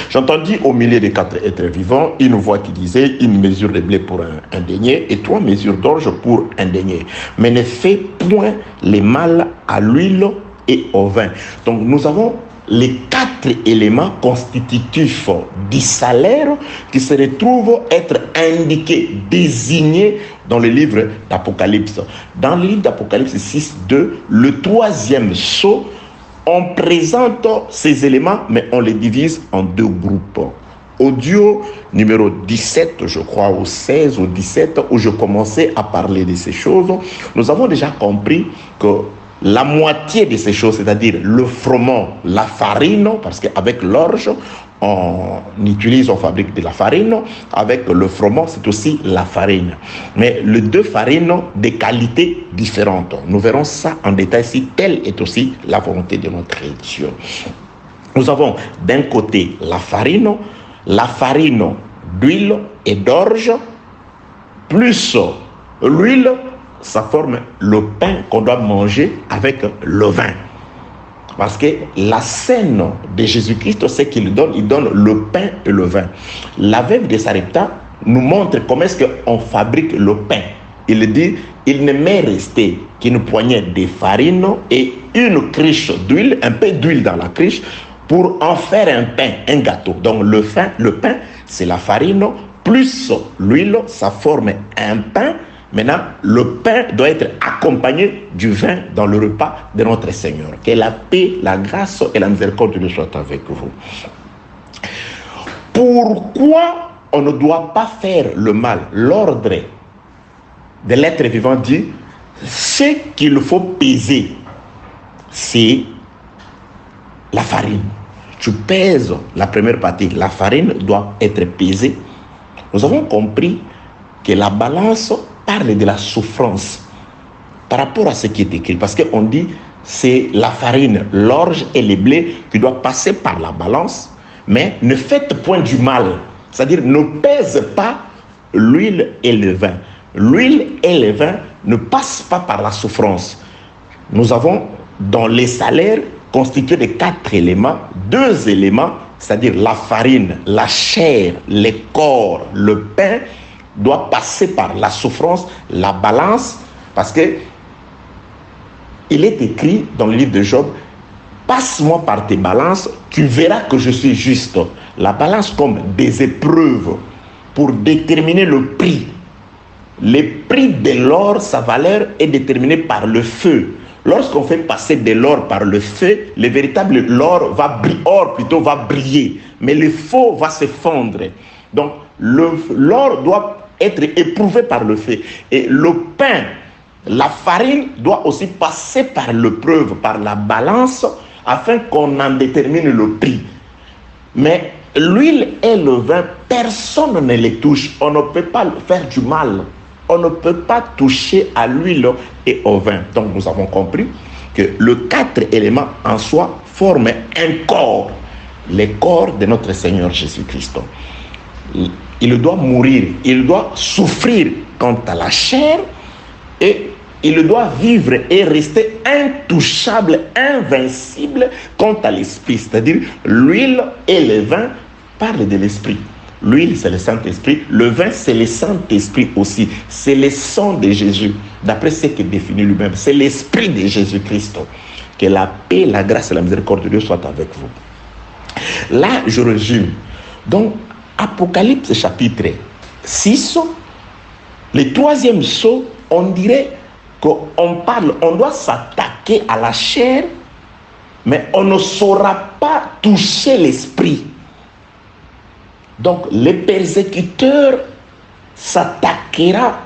A: J'entendis au milieu des 4 êtres vivants une voix qui disait une mesure de blé pour un denier et 3 mesures d'orge pour un denier. Mais ne fais point les mal à l'huile et au vin. Donc nous avons les 4 éléments constitutifs du salaire qui se retrouvent être indiqués, désignés dans le livre d'Apocalypse. Dans le livre d'Apocalypse 6.2, le 3e sceau, on présente ces éléments, mais on les divise en 2 groupes. Audio numéro 17, je crois, ou 16 ou 17, où je commençais à parler de ces choses, nous avons déjà compris que la moitié de ces choses, c'est-à-dire le froment, la farine, parce qu'avec l'orge, on fabrique de la farine. Avec le froment, c'est aussi la farine. Mais les deux farines des qualités différentes. Nous verrons ça en détail si telle est aussi la volonté de notre Dieu. Nous avons d'un côté la farine d'huile et d'orge, plus l'huile, ça forme le pain qu'on doit manger avec le vin. Parce que la scène de Jésus-Christ, c'est qu'il donne, il donne le pain et le vin. La veuve de Sarepta nous montre comment est-ce qu'on fabrique le pain. Il dit, il ne m'est resté qu'une poignée de farine et une cruche d'huile, un peu d'huile dans la cruche, pour en faire un pain, un gâteau. Donc le pain, c'est la farine, plus l'huile, ça forme un pain. Maintenant, le pain doit être accompagné du vin dans le repas de notre Seigneur. Que la paix, la grâce et la miséricorde de Dieu soient avec vous. Pourquoi on ne doit pas faire le mal? L'ordre de l'être vivant dit, ce qu'il faut peser, c'est la farine. Tu pèses la première partie. La farine doit être pesée. Nous avons compris que la balance parle de la souffrance par rapport à ce qui est écrit. Parce qu'on dit c'est la farine, l'orge et les blés qui doivent passer par la balance, mais ne faites point du mal. C'est-à-dire ne pèse pas l'huile et le vin. L'huile et le vin ne passent pas par la souffrance. Nous avons dans les salaires constitués de 4 éléments, 2 éléments, c'est-à-dire la farine, la chair, les corps, le pain, doit passer par la souffrance, la balance, parce que il est écrit dans le livre de Job, passe-moi par tes balances, tu verras que je suis juste. La balance comme des épreuves pour déterminer le prix. Le prix de l'or, sa valeur est déterminée par le feu. Lorsqu'on fait passer de l'or par le feu, le véritable or va briller, mais le faux va se fondre. Donc l'or doit être éprouvé par le feu. Et le pain, la farine doit aussi passer par l'épreuve, par la balance, afin qu'on en détermine le prix. Mais l'huile et le vin, personne ne les touche. On ne peut pas faire du mal. On ne peut pas toucher à l'huile et au vin. Donc nous avons compris que les 4 éléments en soi forment un corps. Le corps de notre Seigneur Jésus-Christ. Il doit mourir, il doit souffrir quant à la chair et il doit vivre et rester intouchable, invincible quant à l'esprit. C'est-à-dire l'huile et le vin parlent de l'esprit. L'huile, c'est le Saint-Esprit. Le vin, c'est le Saint-Esprit aussi. C'est le sang de Jésus, d'après ce qu'il définit lui-même. C'est l'esprit de Jésus-Christ. Que la paix, la grâce et la miséricorde de Dieu soient avec vous. Là, je résume. Donc, Apocalypse chapitre 6, le 3e sceau, on dirait on doit s'attaquer à la chair, mais on ne saura pas toucher l'esprit. Donc, le persécuteur s'attaquera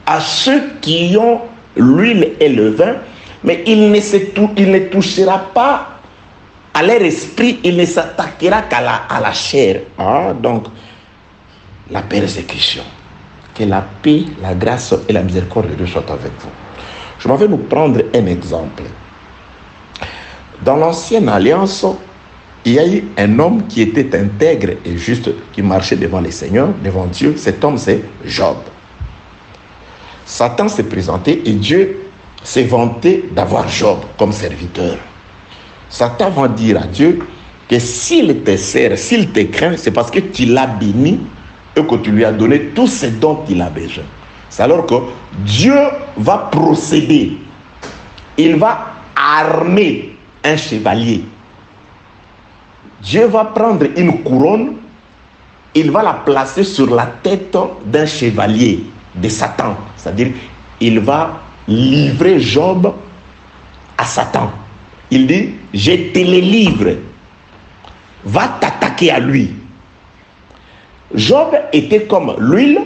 A: à ceux qui ont l'huile et le vin, mais il ne touchera pas à leur esprit, il ne s'attaquera qu'à la chair. Donc, la persécution. Que la paix, la grâce et la miséricorde de Dieu soient avec vous. Je m'en vais nous prendre un exemple. Dans l'ancienne alliance, il y a eu un homme qui était intègre et juste, qui marchait devant les seigneurs, devant Dieu. Cet homme, c'est Job. Satan s'est présenté et Dieu s'est vanté d'avoir Job comme serviteur. Satan va dire à Dieu que s'il te sert, s'il te craint, c'est parce que tu l'as béni et que tu lui as donné tout ce dont il a besoin. C'est alors que Dieu va procéder. Il va armer un chevalier. Dieu va prendre une couronne, il va la placer sur la tête d'un chevalier de Satan. C'est-à-dire, il va livrer Job à Satan. Il dit, je te le livre, va t'attaquer à lui. Job était comme l'huile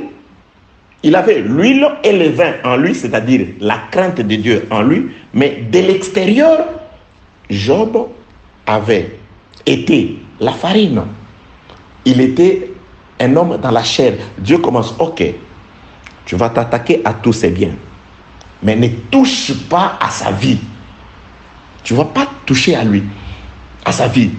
A: Il avait l'huile et le vin en lui, c'est-à-dire la crainte de Dieu en lui, mais de l'extérieur, Job avait été la farine. Il était un homme dans la chair. Dieu commence, ok, tu vas t'attaquer à tous ses biens, mais ne touche pas à sa vie. Tu ne vas pas toucher à lui, à sa vie.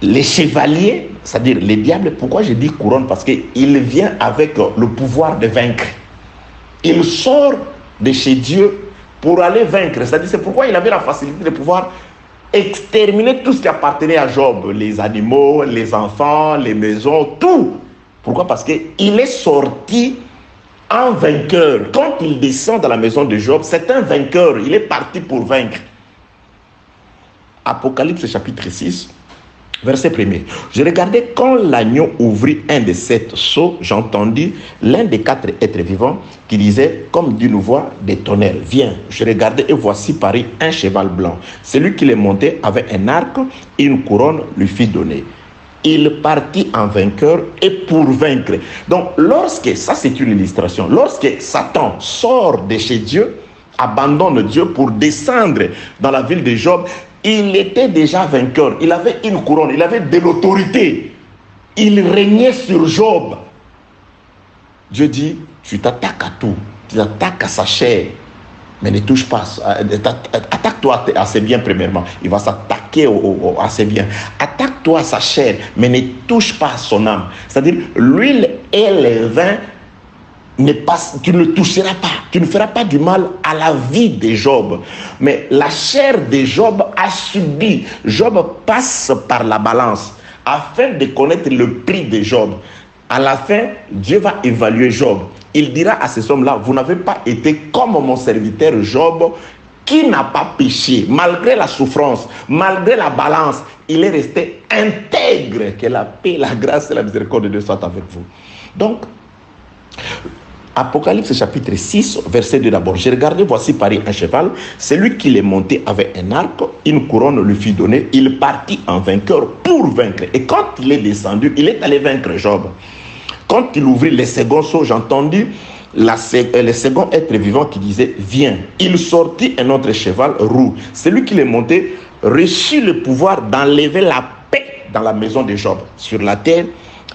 A: Les chevaliers, c'est-à-dire les diables, pourquoi je dis couronne? Parce qu'il vient avec le pouvoir de vaincre. Il sort de chez Dieu pour aller vaincre. C'est-à-dire, c'est pourquoi il avait la facilité de pouvoir exterminer tout ce qui appartenait à Job. Les animaux, les enfants, les maisons, tout. Pourquoi? Parce qu'il est sorti en vainqueur. Quand il descend dans la maison de Job, c'est un vainqueur. Il est parti pour vaincre. Apocalypse chapitre 6. Verset 1er. Je regardais quand l'agneau ouvrit un de 7 sceaux, j'entendis l'un des 4 êtres vivants qui disait comme d'une voix des tonnerres, viens. Je regardais et voici parut un cheval blanc. Celui qui le montait avait un arc et une couronne lui fit donner. Il partit en vainqueur et pour vaincre. Donc lorsque, ça c'est une illustration, lorsque Satan sort de chez Dieu, abandonne Dieu pour descendre dans la ville de Job, il était déjà vainqueur. Il avait une couronne, il avait de l'autorité. Il régnait sur Job. Dieu dit, tu t'attaques à tout. Tu t'attaques à sa chair. Mais ne touche pas. Attaque-toi à ses biens premièrement. Il va s'attaquer à ses biens. Attaque-toi à sa chair, mais ne touche pas à son âme. C'est-à-dire, l'huile et le vin, tu ne le toucheras pas, tu ne feras pas du mal à la vie de Job. Mais la chair de Job a subi. Job passe par la balance afin de connaître le prix de Job. À la fin, Dieu va évaluer Job. Il dira à ces hommes-là, vous n'avez pas été comme mon serviteur Job qui n'a pas péché. Malgré la souffrance, malgré la balance, il est resté intègre. Que la paix, la grâce et la miséricorde de Dieu soient avec vous. Donc, Apocalypse chapitre 6, verset 2 d'abord. J'ai regardé, voici parut un cheval. Celui qui l'est monté avait un arc, une couronne lui fut donnée. Il partit en vainqueur pour vaincre. Et quand il est descendu, il est allé vaincre Job. Quand il ouvrit les seconds seaux, j'entendis le second être vivant qui disait, viens. Il sortit un autre cheval roux. Celui qui l'est monté reçut le pouvoir d'enlever la paix dans la maison de Job sur la terre,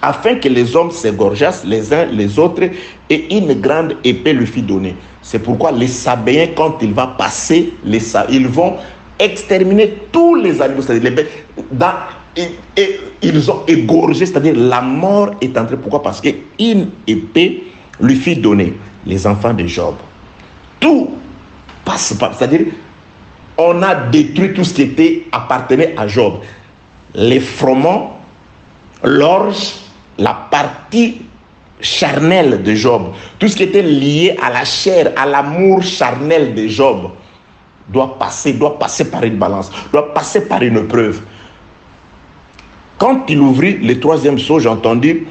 A: afin que les hommes s'égorgeassent les uns les autres, et une grande épée lui fut donnée. C'est pourquoi les Sabéens, quand il va passer, ils vont exterminer tous les animaux, c'est-à-dire les bêtes, et ils ont égorgé, c'est-à-dire la mort est entrée. Pourquoi? Parce qu'une épée lui fut donnée. Les enfants de Job. Tout passe par, c'est-à-dire on a détruit tout ce qui appartenait à Job. Les froment, l'orge, la partie charnelle de Job, tout ce qui était lié à la chair, à l'amour charnel de Job, doit passer par une balance, doit passer par une preuve. Quand il ouvrit le troisième seau, j'ai entendu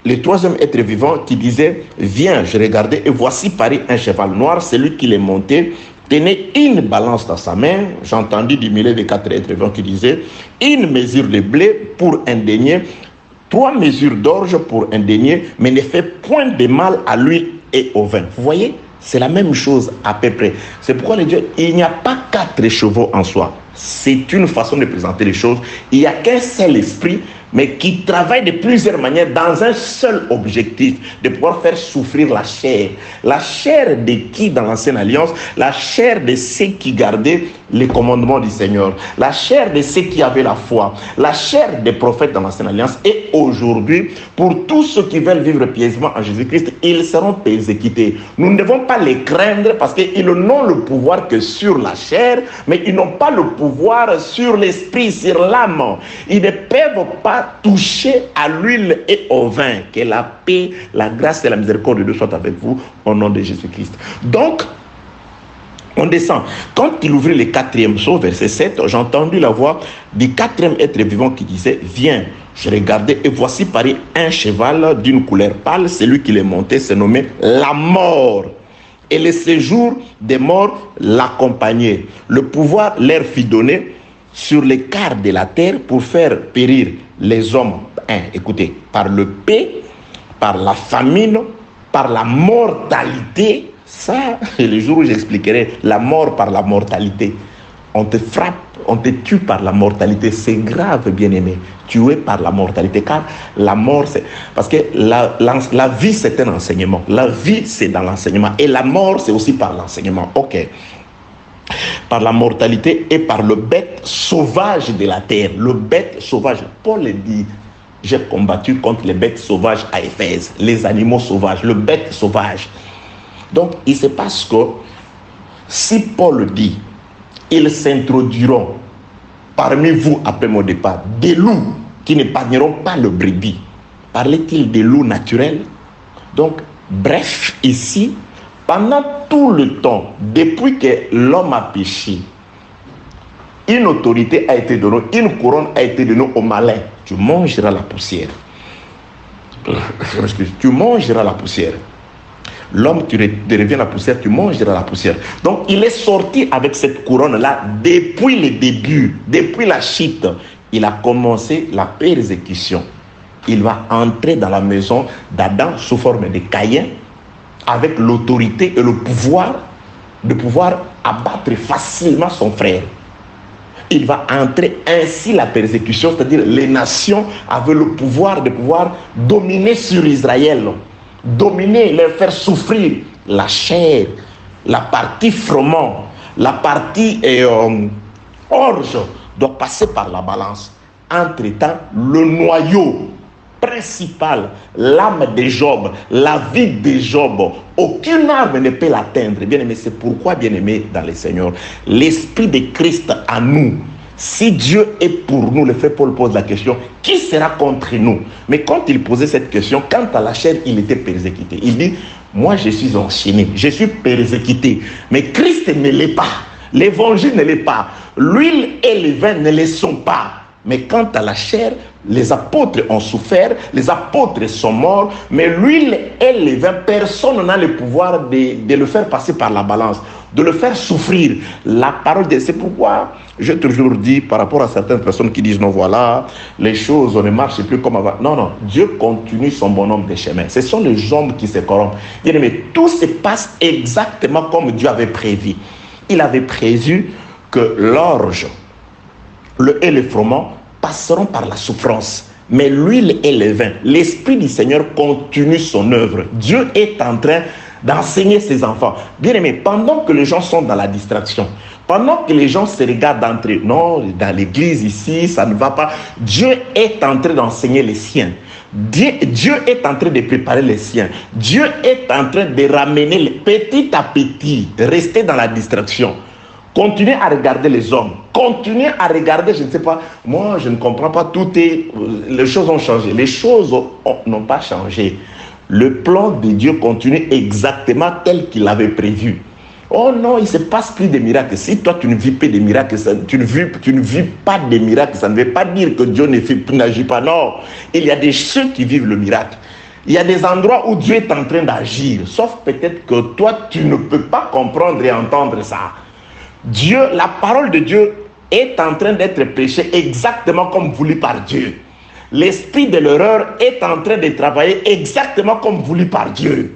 A: le troisième être vivant qui disait, viens. Je regardais et voici parut un cheval noir. Celui qui l'est monté tenait une balance dans sa main. J'ai entendu du milieu des 4 êtres vivants qui disaient, une mesure de blé pour un denier, 3 mesures d'orge pour un denier, mais ne fait point de mal à l'huile et au vin. Vous voyez, c'est la même chose à peu près. C'est pourquoi les dieux, il n'y a pas 4 chevaux en soi. C'est une façon de présenter les choses. Il n'y a qu'un seul esprit, mais qui travaille de plusieurs manières dans un seul objectif, de pouvoir faire souffrir la chair. La chair de qui dans l'ancienne alliance? La chair de ceux qui gardaient les commandements du Seigneur. La chair de ceux qui avaient la foi. La chair des prophètes dans l'ancienne alliance. Et aujourd'hui, pour tous ceux qui veulent vivre pieusement en Jésus-Christ, ils seront persécutés. Nous ne devons pas les craindre parce qu'ils n'ont le pouvoir que sur la chair, mais ils n'ont pas le pouvoir sur l'esprit, sur l'âme. Ils ne peuvent pas toucher à l'huile et au vin. Que la paix, la grâce et la miséricorde de Dieu soient avec vous au nom de Jésus-Christ. Donc, on descend. Quand il ouvrit le 4e seau, verset 7, j'ai entendu la voix du 4e être vivant qui disait, viens. Je regardais et voici parut un cheval d'une couleur pâle. Celui qui l'est monté se nommait la mort. Et le séjour des morts l'accompagnait. Le pouvoir leur fut donné sur les quarts de la terre pour faire périr les hommes, écoutez, par le paix, par la famine, par la mortalité. Ça, le jour où j'expliquerai la mort par la mortalité. On te frappe, on te tue par la mortalité. C'est grave, bien-aimé. Tué par la mortalité. Car la mort, c'est... Parce que la vie, c'est un enseignement. La vie, c'est dans l'enseignement. Et la mort, c'est aussi par l'enseignement. Ok. Par la mortalité et par le bête sauvage de la terre. Le bête sauvage. Paul dit, j'ai combattu contre les bêtes sauvages à Éphèse. Les animaux sauvages. Le bête sauvage. Donc, il se passe que si Paul dit, ils s'introduiront parmi vous après mon départ des loups qui n'épargneront pas le brebis. Parlait-il des loups naturels? Donc, bref, ici, pendant tout le temps, depuis que l'homme a péché, une autorité a été donnée, une couronne a été donnée au malin. Tu mangeras la poussière. Tu mangeras la poussière. L'homme, tu deviens la poussière, tu mangeras la poussière. Donc, il est sorti avec cette couronne-là depuis le début, depuis la chute. Il a commencé la persécution. Il va entrer dans la maison d'Adam sous forme de Caïn, avec l'autorité et le pouvoir de pouvoir abattre facilement son frère. Il va entrer ainsi la persécution, c'est-à-dire les nations avaient le pouvoir de pouvoir dominer sur Israël. Dominer, leur faire souffrir la chair, la partie froment, la partie orge doit passer par la balance. Entre-temps, le noyau principal, l'âme de Job, la vie de Job, aucune arme ne peut l'atteindre. Bien-aimé, c'est pourquoi, bien-aimé dans le Seigneur, l'Esprit de Christ à nous, si Dieu est pour nous, le frère Paul pose la question, qui sera contre nous? Mais quand il posait cette question, quant à la chair, il était persécuté. Il dit, moi je suis enchaîné, je suis persécuté, mais Christ ne l'est pas, l'évangile ne l'est pas, l'huile et le vin ne le sont pas. Mais quant à la chair, les apôtres ont souffert, les apôtres sont morts, mais l'huile et le vin, personne n'a le pouvoir de le faire passer par la balance, de le faire souffrir. La parole de... C'est pourquoi j'ai toujours dit par rapport à certaines personnes qui disent non, voilà, les choses ne marchent plus comme avant. Non, non, Dieu continue son bonhomme de chemin. Ce sont les hommes qui se corrompent. Bien aimé, tout se passe exactement comme Dieu avait prévu. Il avait prévu que l'orge, et le froment passeront par la souffrance. Mais l'huile et le vin, l'Esprit du Seigneur continue son œuvre. Dieu est en train d'enseigner ses enfants. Bien aimé, pendant que les gens sont dans la distraction, pendant que les gens se regardent entrer, non, dans l'église ici, ça ne va pas. Dieu est en train d'enseigner les siens. Dieu est en train de préparer les siens. Dieu est en train de ramener petit à petit, rester dans la distraction. Continuez à regarder les hommes. Continuez à regarder, je ne sais pas, moi je ne comprends pas, les choses ont changé. Les choses n'ont pas changé. Le plan de Dieu continue exactement tel qu'il avait prévu. Oh non, il ne se passe plus de miracles. Si toi tu ne vis pas de miracles, tu ne vis pas de miracles, ça ne veut pas dire que Dieu n'agit pas. Non, il y a des ceux qui vivent le miracle. Il y a des endroits où Dieu est en train d'agir. Sauf peut-être que toi tu ne peux pas comprendre et entendre ça. Dieu, la parole de Dieu est en train d'être prêchée exactement comme voulu par Dieu. L'esprit de l'erreur est en train de travailler exactement comme voulu par Dieu.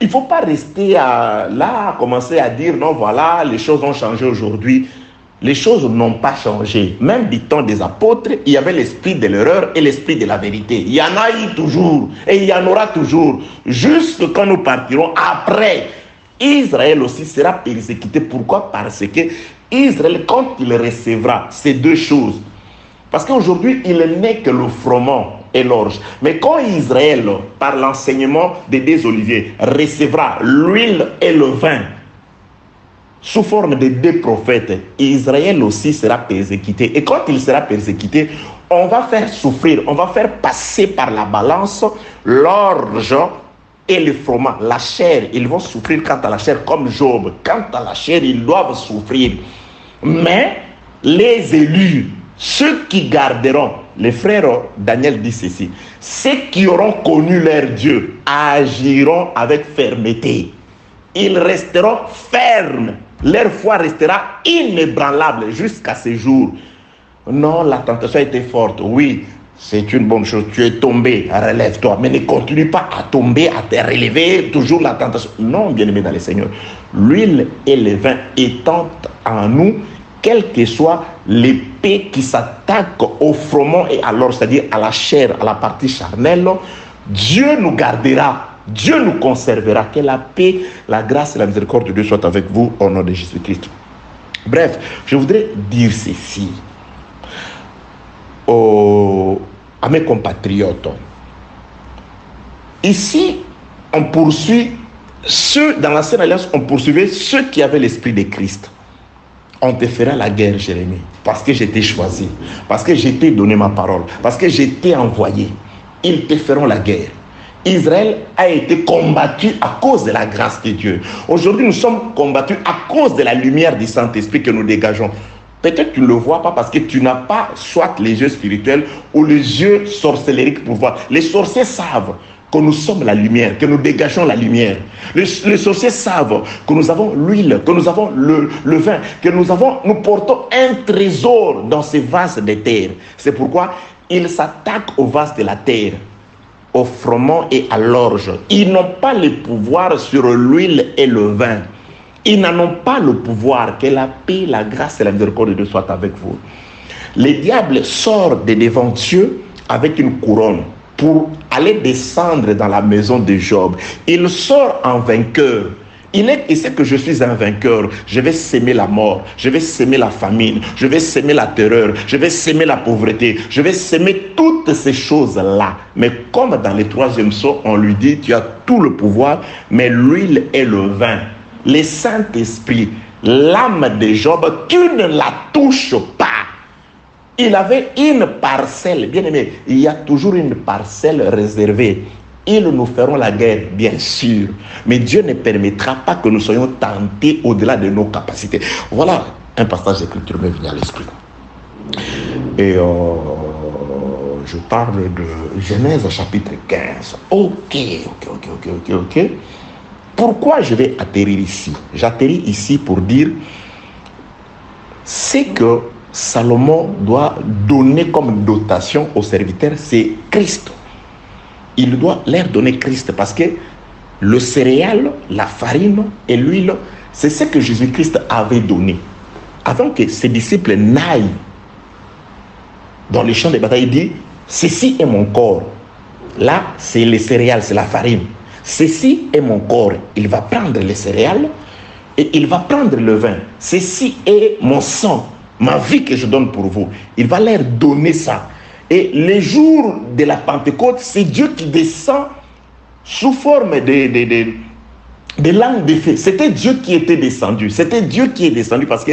A: Il ne faut pas rester là, commencer à dire non, voilà, les choses ont changé aujourd'hui. Les choses n'ont pas changé. Même du temps des apôtres, il y avait l'esprit de l'erreur et l'esprit de la vérité. Il y en a eu toujours et il y en aura toujours. Jusque quand nous partirons après. Israël aussi sera persécuté. Pourquoi? Parce que Israël, quand il recevra ces deux choses, parce qu'aujourd'hui, il n'est que le froment et l'orge. Mais quand Israël, par l'enseignement des oliviers, recevra l'huile et le vin, sous forme de deux prophètes, Israël aussi sera persécuté. Et quand il sera persécuté, on va faire souffrir, on va faire passer par la balance l'orge et le froment, la chair. Ils vont souffrir quant à la chair comme Job. Quant à la chair, ils doivent souffrir. Mais les élus, ceux qui garderont, les frères Daniel dit ceci, ceux qui auront connu leur Dieu agiront avec fermeté. Ils resteront fermes. Leur foi restera inébranlable jusqu'à ce jour. Non, la tentation était forte. Oui, c'est une bonne chose. Tu es tombé, relève-toi. Mais ne continue pas à tomber, à te relever, toujours la tentation. Non, bien-aimé dans le Seigneur. L'huile et le vin étant en nous, quelle que soit l'épée qui s'attaque au froment et à l'or, c'est-à-dire à la chair, à la partie charnelle, Dieu nous gardera, Dieu nous conservera. Que la paix, la grâce et la miséricorde de Dieu soient avec vous au nom de Jésus-Christ. Bref, je voudrais dire ceci à mes compatriotes. Ici, on poursuit ceux, dans l'ancienne alliance, on poursuivait ceux qui avaient l'esprit de Christ. On te fera la guerre, Jérémie, parce que j'étais choisi, parce que j'étais donné ma parole, parce que j'étais envoyé. Ils te feront la guerre. Israël a été combattu à cause de la grâce de Dieu. Aujourd'hui, nous sommes combattus à cause de la lumière du Saint-Esprit que nous dégageons. Peut-être que tu ne le vois pas parce que tu n'as pas soit les yeux spirituels ou les yeux sorcellériques pour voir. Les sorciers savent que nous sommes la lumière, que nous dégageons la lumière. Les sorciers savent que nous avons l'huile, que nous avons le vin, que nous portons un trésor dans ces vases de terre. C'est pourquoi ils s'attaquent aux vases de la terre, au froment et à l'orge. Ils n'ont pas le pouvoir sur l'huile et le vin. Ils n'en ont pas le pouvoir. Que la paix, la grâce et la miséricorde de Dieu soient avec vous. Le diable sort de devant Dieu avec une couronne pour aller descendre dans la maison de Job. Il sort en vainqueur. Il sait que je suis un vainqueur. Je vais s'aimer la mort, je vais s'aimer la famine, je vais s'aimer la terreur, je vais s'aimer la pauvreté, je vais s'aimer toutes ces choses-là. Mais comme dans le 3e psaume, on lui dit, tu as tout le pouvoir, mais l'huile et le vin, le Saint-Esprit, l'âme de Job, tu ne la touches pas. Il avait une parcelle, bien aimé, il y a toujours une parcelle réservée. Ils nous feront la guerre, bien sûr. Mais Dieu ne permettra pas que nous soyons tentés au-delà de nos capacités. Voilà un passage d'écriture me vient à l'esprit. Et je parle de Genèse chapitre 15. Ok. Pourquoi je vais atterrir ici? J'atterris ici pour dire ce que Salomon doit donner comme dotation aux serviteurs, c'est Christ. Il doit leur donner Christ parce que le céréale, la farine et l'huile, c'est ce que Jésus-Christ avait donné. Avant que ses disciples n'aillent dans les champs de bataille, il dit, ceci est mon corps. Là, c'est les céréales, c'est la farine. Ceci est mon corps. Il va prendre les céréales et il va prendre le vin. Ceci est mon sang, ma vie que je donne pour vous. Il va leur donner ça. Et les jours de la Pentecôte, c'est Dieu qui descend sous forme de langue de feu. C'était Dieu qui était descendu. C'était Dieu qui est descendu parce que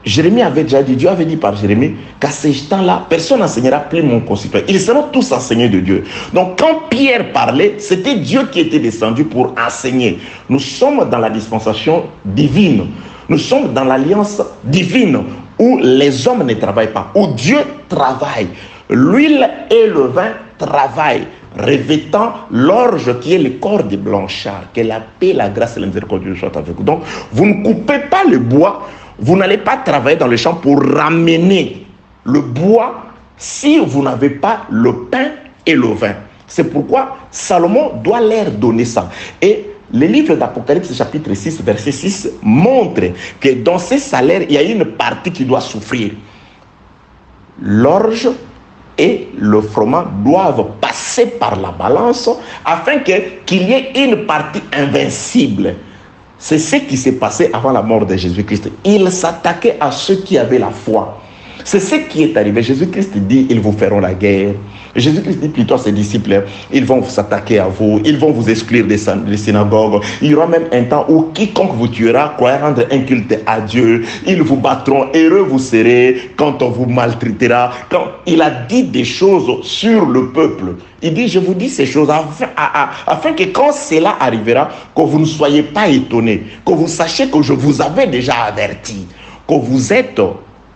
A: Jérémie avait déjà dit, Dieu avait dit par Jérémie qu'à ces temps-là, personne n'enseignera plus mon concitoyen. Ils seront tous enseignés de Dieu. Donc quand Pierre parlait, c'était Dieu qui était descendu pour enseigner. Nous sommes dans la dispensation divine. Nous sommes dans l'alliance divine où les hommes ne travaillent pas, où Dieu travaille. L'huile et le vin travaillent, revêtant l'orge qui est le corps des blanchards. Que la paix, la grâce et la miséricorde de Dieu soient avec vous. Donc, vous ne coupez pas le bois, vous n'allez pas travailler dans le champ pour ramener le bois si vous n'avez pas le pain et le vin. C'est pourquoi Salomon doit leur donner ça. Et le livre d'Apocalypse chapitre 6 verset 6 montre que dans ces salaires, il y a une partie qui doit souffrir. L'orge et le froment doivent passer par la balance afin qu'il y ait une partie invincible. C'est ce qui s'est passé avant la mort de Jésus-Christ. Il s'attaquait à ceux qui avaient la foi. C'est ce qui est arrivé. Jésus-Christ dit, ils vous feront la guerre. Jésus-Christ dit plutôt à ses disciples, ils vont s'attaquer à vous, ils vont vous exclure des synagogues. Il y aura même un temps où quiconque vous tuera croira rendre un culte à Dieu. Ils vous battront, heureux vous serez quand on vous maltraitera. Quand il a dit des choses sur le peuple, il dit, je vous dis ces choses afin que quand cela arrivera, que vous ne soyez pas étonnés, que vous sachiez que je vous avais déjà averti, que vous êtes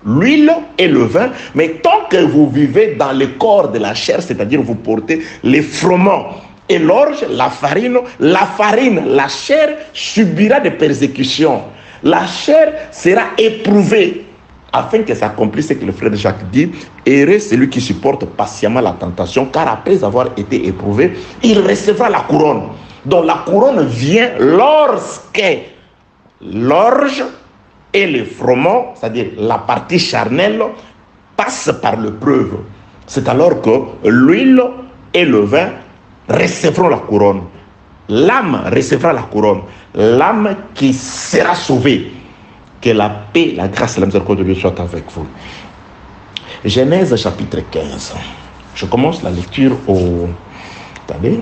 A: l'huile et le vin, mais tant que vous vivez dans le corps de la chair, c'est-à-dire vous portez les froment et l'orge, la farine, la chair subira des persécutions. La chair sera éprouvée. afin que s'accomplisse ce que le frère Jacques dit. Heureux celui qui supporte patiemment la tentation, car après avoir été éprouvé, il recevra la couronne. Donc la couronne vient lorsque l'orge et le froment, c'est-à-dire la partie charnelle, passent par l'épreuve. C'est alors que l'huile et le vin recevront la couronne. L'âme recevra la couronne. L'âme qui sera sauvée. Que la paix, la grâce et la miséricorde de Dieu soient avec vous. Genèse chapitre 15. Je commence la lecture au... Attendez.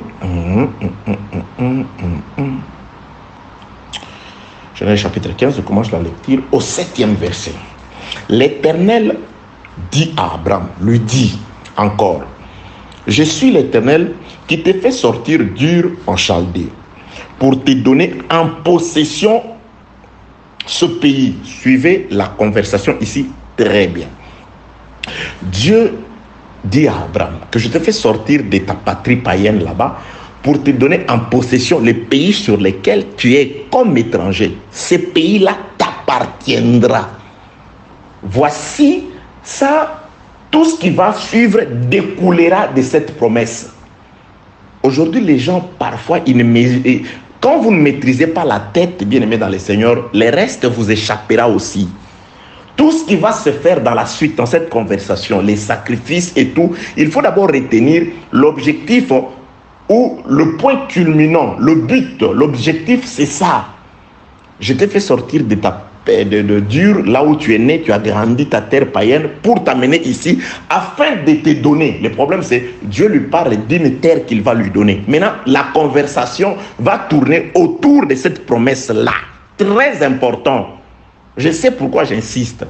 A: Genèse chapitre 15, je commence la lecture au 7e verset. L'Éternel dit à Abraham, lui dit encore, je suis l'Éternel qui te fait sortir d'Ur en Chaldée pour te donner en possession ce pays. Suivez la conversation ici très bien. Dieu dit à Abraham que je te fais sortir de ta patrie païenne là-bas pour te donner en possession les pays sur lesquels tu es comme étranger. Ces pays-là t'appartiendra. Voici ça, tout ce qui va suivre découlera de cette promesse. Aujourd'hui, les gens, parfois, quand vous ne maîtrisez pas la tête, bien-aimés dans le Seigneur, le reste vous échappera aussi. Tout ce qui va se faire dans la suite, dans cette conversation, les sacrifices et tout, il faut d'abord retenir l'objectif ou le point culminant, le but, l'objectif, c'est ça. Je t'ai fait sortir de dur, là où tu es né, tu as grandi ta terre païenne pour t'amener ici afin de te donner. Le problème, c'est Dieu lui parle d'une terre qu'il va lui donner. Maintenant, la conversation va tourner autour de cette promesse-là. Très important. Je sais pourquoi j'insiste.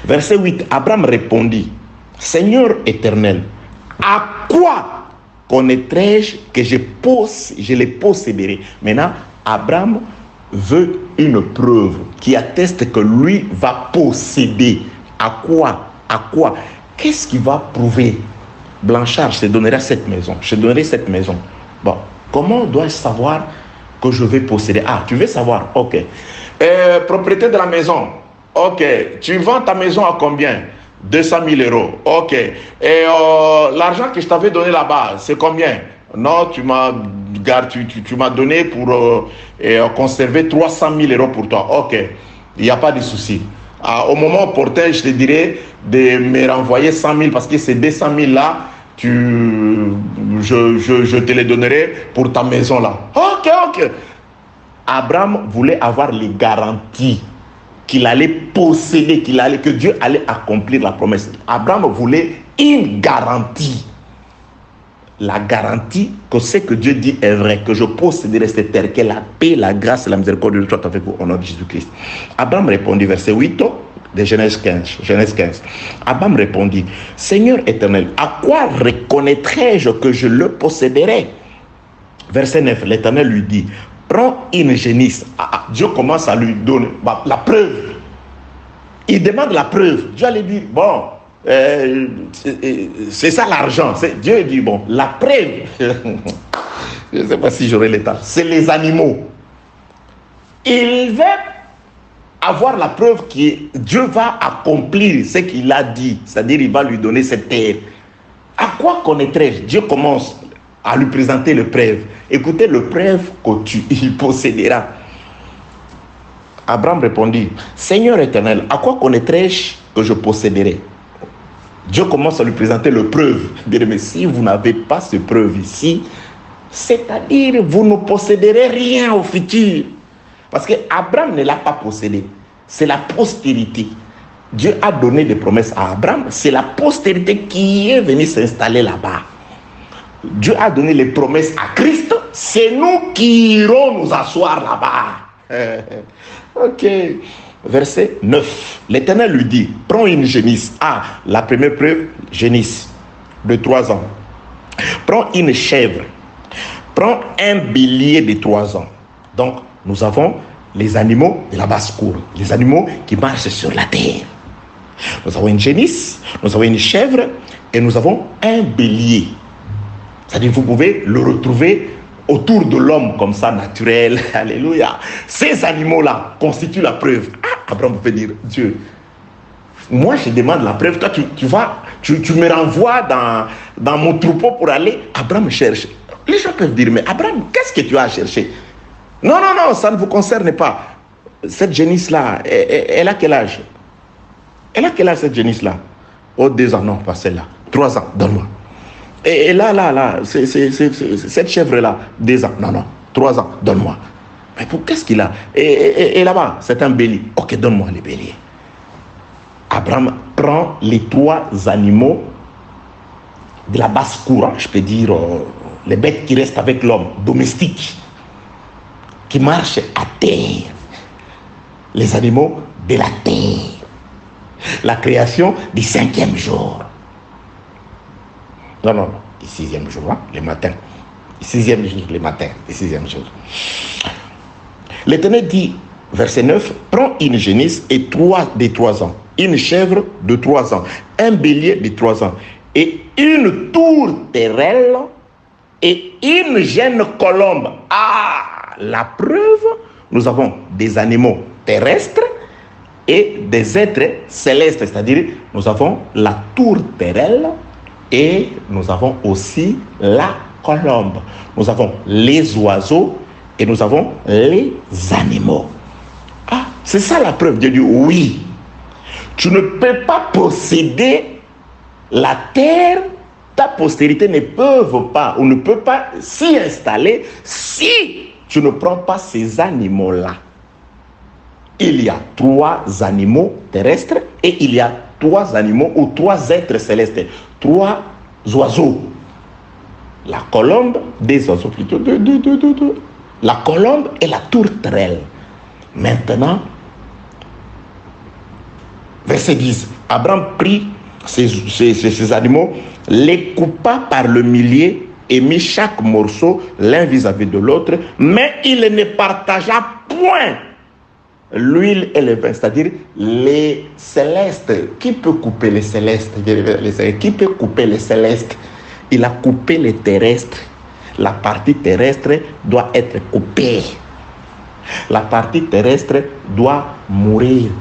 A: Verset 8, Abraham répondit, Seigneur éternel, à quoi connaîtrai-je que je les posséderai? Maintenant, Abraham veut une preuve qui atteste que lui va posséder. À quoi? À quoi? Qu'est-ce qui va prouver? Blanchard, je te donnerai cette maison. Je te donnerai cette maison. Bon, comment dois-je savoir que je vais posséder? Ah, tu veux savoir? Ok. Propriété de la maison. Ok. Tu vends ta maison à combien? 200 000 euros. Ok. Et l'argent que je t'avais donné là-bas, c'est combien? Non, tu m'as donné pour conserver 300 000 euros pour toi. Ok. Il n'y a pas de souci. Au moment opportun, je te dirais de me renvoyer 100 000 parce que ces 200 000 là, je te les donnerai pour ta maison là. Ok, ok. Abraham voulait avoir les garanties qu'il allait posséder, que Dieu allait accomplir la promesse. Abraham voulait une garantie. La garantie que ce que Dieu dit est vrai, que je posséderai cette terre, que la paix, la grâce et la miséricorde de Dieu soient avec vous au nom de Jésus-Christ. Abraham répondit, verset 8 de Genèse 15. Abraham répondit, Seigneur éternel, à quoi reconnaîtrai-je que je le posséderai? Verset 9, l'Éternel lui dit, prends une génisse. Dieu commence à lui donner la preuve. Il demande la preuve. Dieu allait dire, bon, c'est ça l'argent. Dieu dit, bon, la preuve, je ne sais pas si j'aurai l'état, c'est les animaux. Il veut avoir la preuve que Dieu va accomplir ce qu'il a dit, c'est-à-dire il va lui donner cette terre. À quoi connaîtrai-je? Dieu commence à lui présenter le preuve. Écoutez le preuve qu'il possédera. Abraham répondit, Seigneur éternel, à quoi connaîtrai-je que je posséderai? Dieu commence à lui présenter le preuve. Mais si vous n'avez pas ce preuve ici, c'est-à-dire vous ne posséderez rien au futur. Parce que Abraham ne l'a pas possédé. C'est la postérité. Dieu a donné des promesses à Abraham. C'est la postérité qui est venue s'installer là-bas. Dieu a donné les promesses à Christ. C'est nous qui irons nous asseoir là-bas. Ok. Verset 9. L'Éternel lui dit, prends une génisse. La première preuve, génisse de 3 ans. Prends une chèvre. Prends un bélier de 3 ans. Donc, nous avons les animaux de la basse-cour. Les animaux qui marchent sur la terre. Nous avons une génisse, nous avons une chèvre et nous avons un bélier. C'est-à-dire vous pouvez le retrouver autour de l'homme comme ça, naturel. Alléluia. Ces animaux-là constituent la preuve. Abraham peut dire, Dieu, Moi, je demande la preuve. Toi, tu me renvoies dans mon troupeau pour aller. Abraham cherche. Les gens peuvent dire, mais Abraham, qu'est-ce que tu as cherché? Non, non, non, ça ne vous concerne pas. Cette génisse-là, elle a quel âge? Elle a quel âge, cette génisse-là? Oh, 2 ans, non, pas celle-là. 3 ans, donne-moi. Et là, cette chèvre-là, 2 ans, non, non, 3 ans, donne-moi. Mais pour qu'est-ce qu'il a? Et là-bas, c'est un bélier. Ok, donne-moi les béliers. Abraham prend les 3 animaux de la basse-cour, je peux dire, les bêtes qui restent avec l'homme, domestiques, qui marchent à terre. Les animaux de la terre. La création du 5e jour. Non, non, non, du 6e jour, hein, le matin. Du 6e jour, le matin, du 6e jour. L'Éternel dit, verset 9, prends une génisse et 3 de 3 ans, une chèvre de 3 ans, un bélier de 3 ans, et une tourterelle et une jeune colombe. Ah, la preuve, nous avons des animaux terrestres et des êtres célestes, c'est-à-dire nous avons la tourterelle et nous avons aussi la colombe. Nous avons les oiseaux et nous avons les animaux. Ah, c'est ça la preuve. Dieu dit oui. Tu ne peux pas posséder la terre, ta postérité ne peut pas ou ne peut pas s'y installer si tu ne prends pas ces animaux-là. Il y a 3 animaux terrestres et il y a 3 animaux ou 3 êtres célestes. 3 oiseaux. La colombe, des oiseaux plutôt. La colombe et la tourterelle. Maintenant, verset 10. Abraham prit ces animaux, les coupa par le millier et mit chaque morceau l'un vis-à-vis de l'autre, mais il ne partagea point l'huile et le vin, c'est-à-dire les célestes. Qui peut couper les célestes? Qui peut couper les célestes? Il a coupé les terrestres. La partie terrestre doit être coupée. La partie terrestre doit mourir,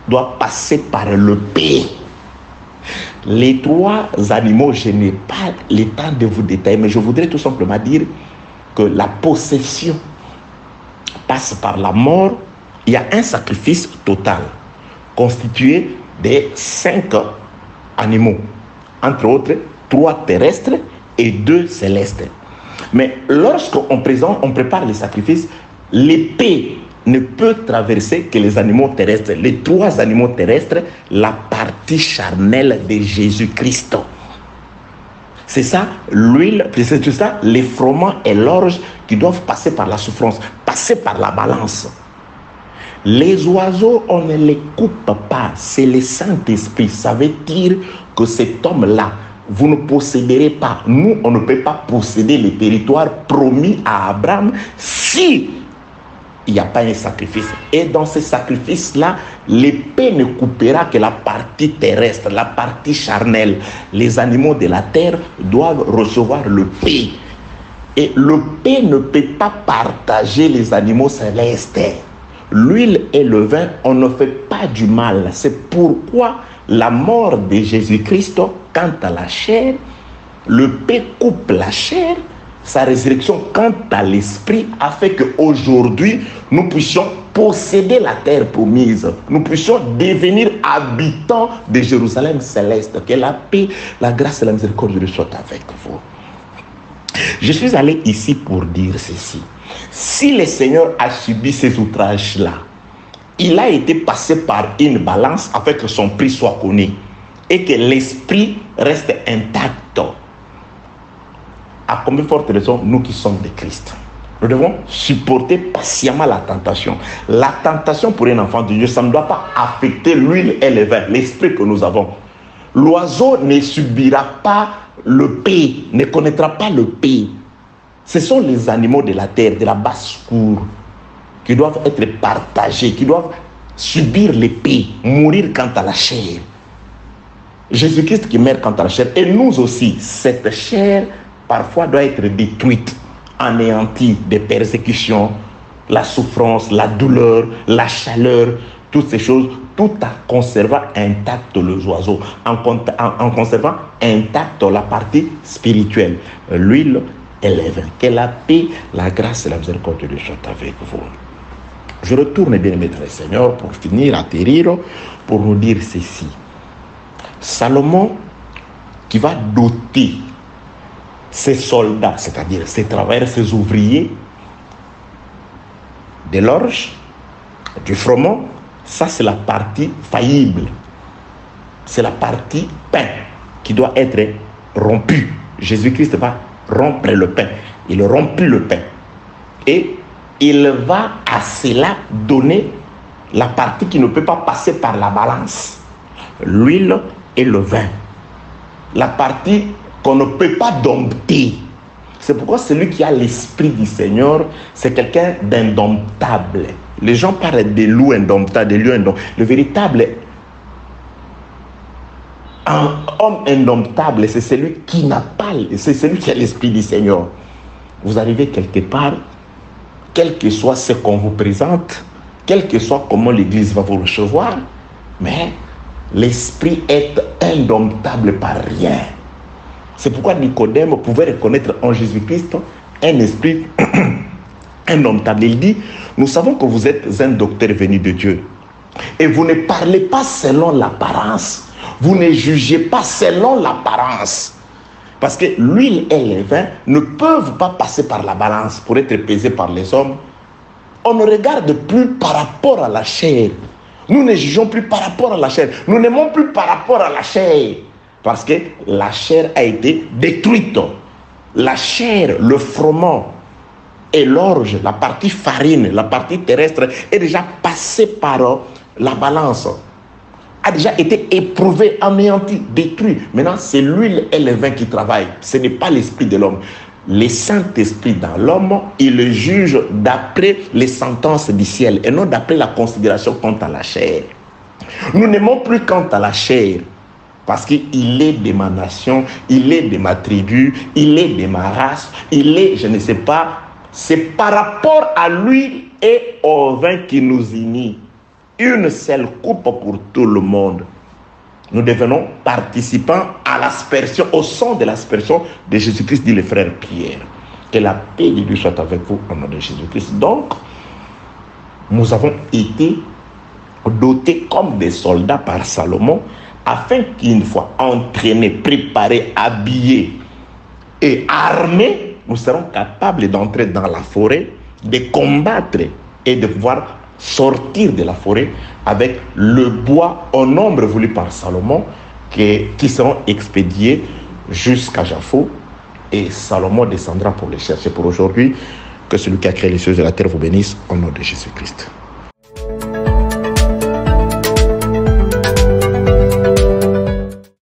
A: doit passer par le pays. Les 3 animaux, je n'ai pas le temps de vous détailler, mais je voudrais tout simplement dire que la possession passe par la mort. Il y a un sacrifice total constitué de 5 animaux, entre autres 3 terrestres et 2 célestes. Mais lorsqu'on prépare les sacrifices, l'épée ne peut traverser que les animaux terrestres, les 3 animaux terrestres, la partie charnelle de Jésus-Christ. C'est ça, l'huile, c'est tout ça, les froment et l'orge qui doivent passer par la souffrance, passer par la balance. Les oiseaux, on ne les coupe pas, c'est le Saint-Esprit. Ça veut dire que cet homme-là, vous ne posséderez pas. Nous, on ne peut pas posséder les territoires promis à Abraham si il n'y a pas un sacrifice. Et dans ce sacrifice-là, l'épée ne coupera que la partie terrestre, la partie charnelle. Les animaux de la terre doivent recevoir le paix. Et le paix ne peut pas partager les animaux célestes. L'huile et le vin, on ne fait pas du mal. C'est pourquoi la mort de Jésus-Christ, quant à la chair, le paix coupe la chair. Sa résurrection quant à l'esprit a fait qu'aujourd'hui, nous puissions posséder la terre promise. Nous puissions devenir habitants de Jérusalem céleste. Que la paix, la grâce et la miséricorde soient avec vous. Je suis allé ici pour dire ceci. Si le Seigneur a subi ces outrages-là, il a été passé par une balance afin que son prix soit connu et que l'esprit reste intact. À combien forte raison, nous qui sommes de Christ, nous devons supporter patiemment la tentation. La tentation pour un enfant de Dieu, ça ne doit pas affecter l'huile et le vin, l'esprit que nous avons. L'oiseau ne subira pas le pays, ne connaîtra pas le pays. Ce sont les animaux de la terre, de la basse-cour, qui doivent être partagés, qui doivent subir l'épée, mourir quant à la chair. Jésus-Christ qui meurt quant à la chair, et nous aussi, cette chair parfois doit être détruite, anéantie des persécutions, la souffrance, la douleur, la chaleur, toutes ces choses, tout en conservant intact les oiseaux, en conservant intact la partie spirituelle. L'huile élève. Que la paix, la grâce et la miséricorde de Dieu soient avec vous. Je retourne, bien-aimés dans le Seigneur, pour finir, atterrir, pour nous dire ceci. Salomon, qui va doter ses soldats, c'est-à-dire ses travailleurs, ses ouvriers, de l'orge, du froment, ça c'est la partie faillible. C'est la partie pain qui doit être rompue. Jésus-Christ va rompre le pain. Il rompit le pain. Et il va à cela donner la partie qui ne peut pas passer par la balance. L'huile et le vin. La partie qu'on ne peut pas dompter. C'est pourquoi celui qui a l'esprit du Seigneur, c'est quelqu'un d'indomptable. Les gens parlent des loups indomptables, des lions indomptables. Le véritable homme indomptable, c'est celui qui n'a pas, c'est celui qui a l'esprit du Seigneur. Vous arrivez quelque part, quel que soit ce qu'on vous présente, quel que soit comment l'Église va vous recevoir, mais l'esprit est indomptable par rien. C'est pourquoi Nicodème pouvait reconnaître en Jésus-Christ un esprit indomptable. Il dit, nous savons que vous êtes un docteur venu de Dieu. Et vous ne parlez pas selon l'apparence. Vous ne jugez pas selon l'apparence. Parce que l'huile et le vin ne peuvent pas passer par la balance pour être pesés par les hommes. On ne regarde plus par rapport à la chair. Nous ne jugeons plus par rapport à la chair. Nous n'aimons plus par rapport à la chair. Parce que la chair a été détruite. La chair, le froment et l'orge, la partie farine, la partie terrestre, est déjà passée par la balance. A déjà été éprouvé, anéanti, détruit. Maintenant, c'est l'huile et le vin qui travaillent. Ce n'est pas l'esprit de l'homme. Le Saint-Esprit dans l'homme, il le juge d'après les sentences du ciel et non d'après la considération quant à la chair. Nous n'aimons plus quant à la chair. Parce qu'il est de ma nation, il est de ma tribu, il est de ma race, il est, je ne sais pas. C'est par rapport à l'huile et au vin qui nous unit. Une seule coupe pour tout le monde. Nous devenons participants à l'aspersion, au sang de l'aspersion de Jésus-Christ, dit le frère Pierre. Que la paix de Dieu soit avec vous au nom de Jésus-Christ. Donc, nous avons été dotés comme des soldats par Salomon, afin qu'une fois entraînés, préparés, habillés et armés, nous serons capables d'entrer dans la forêt, de combattre et de pouvoir sortir de la forêt avec le bois au nombre voulu par Salomon qui seront expédiés jusqu'à Japhos, et Salomon descendra pour les chercher. Pour aujourd'hui, que celui qui a créé les cieux et la terre vous bénisse au nom de Jésus-Christ.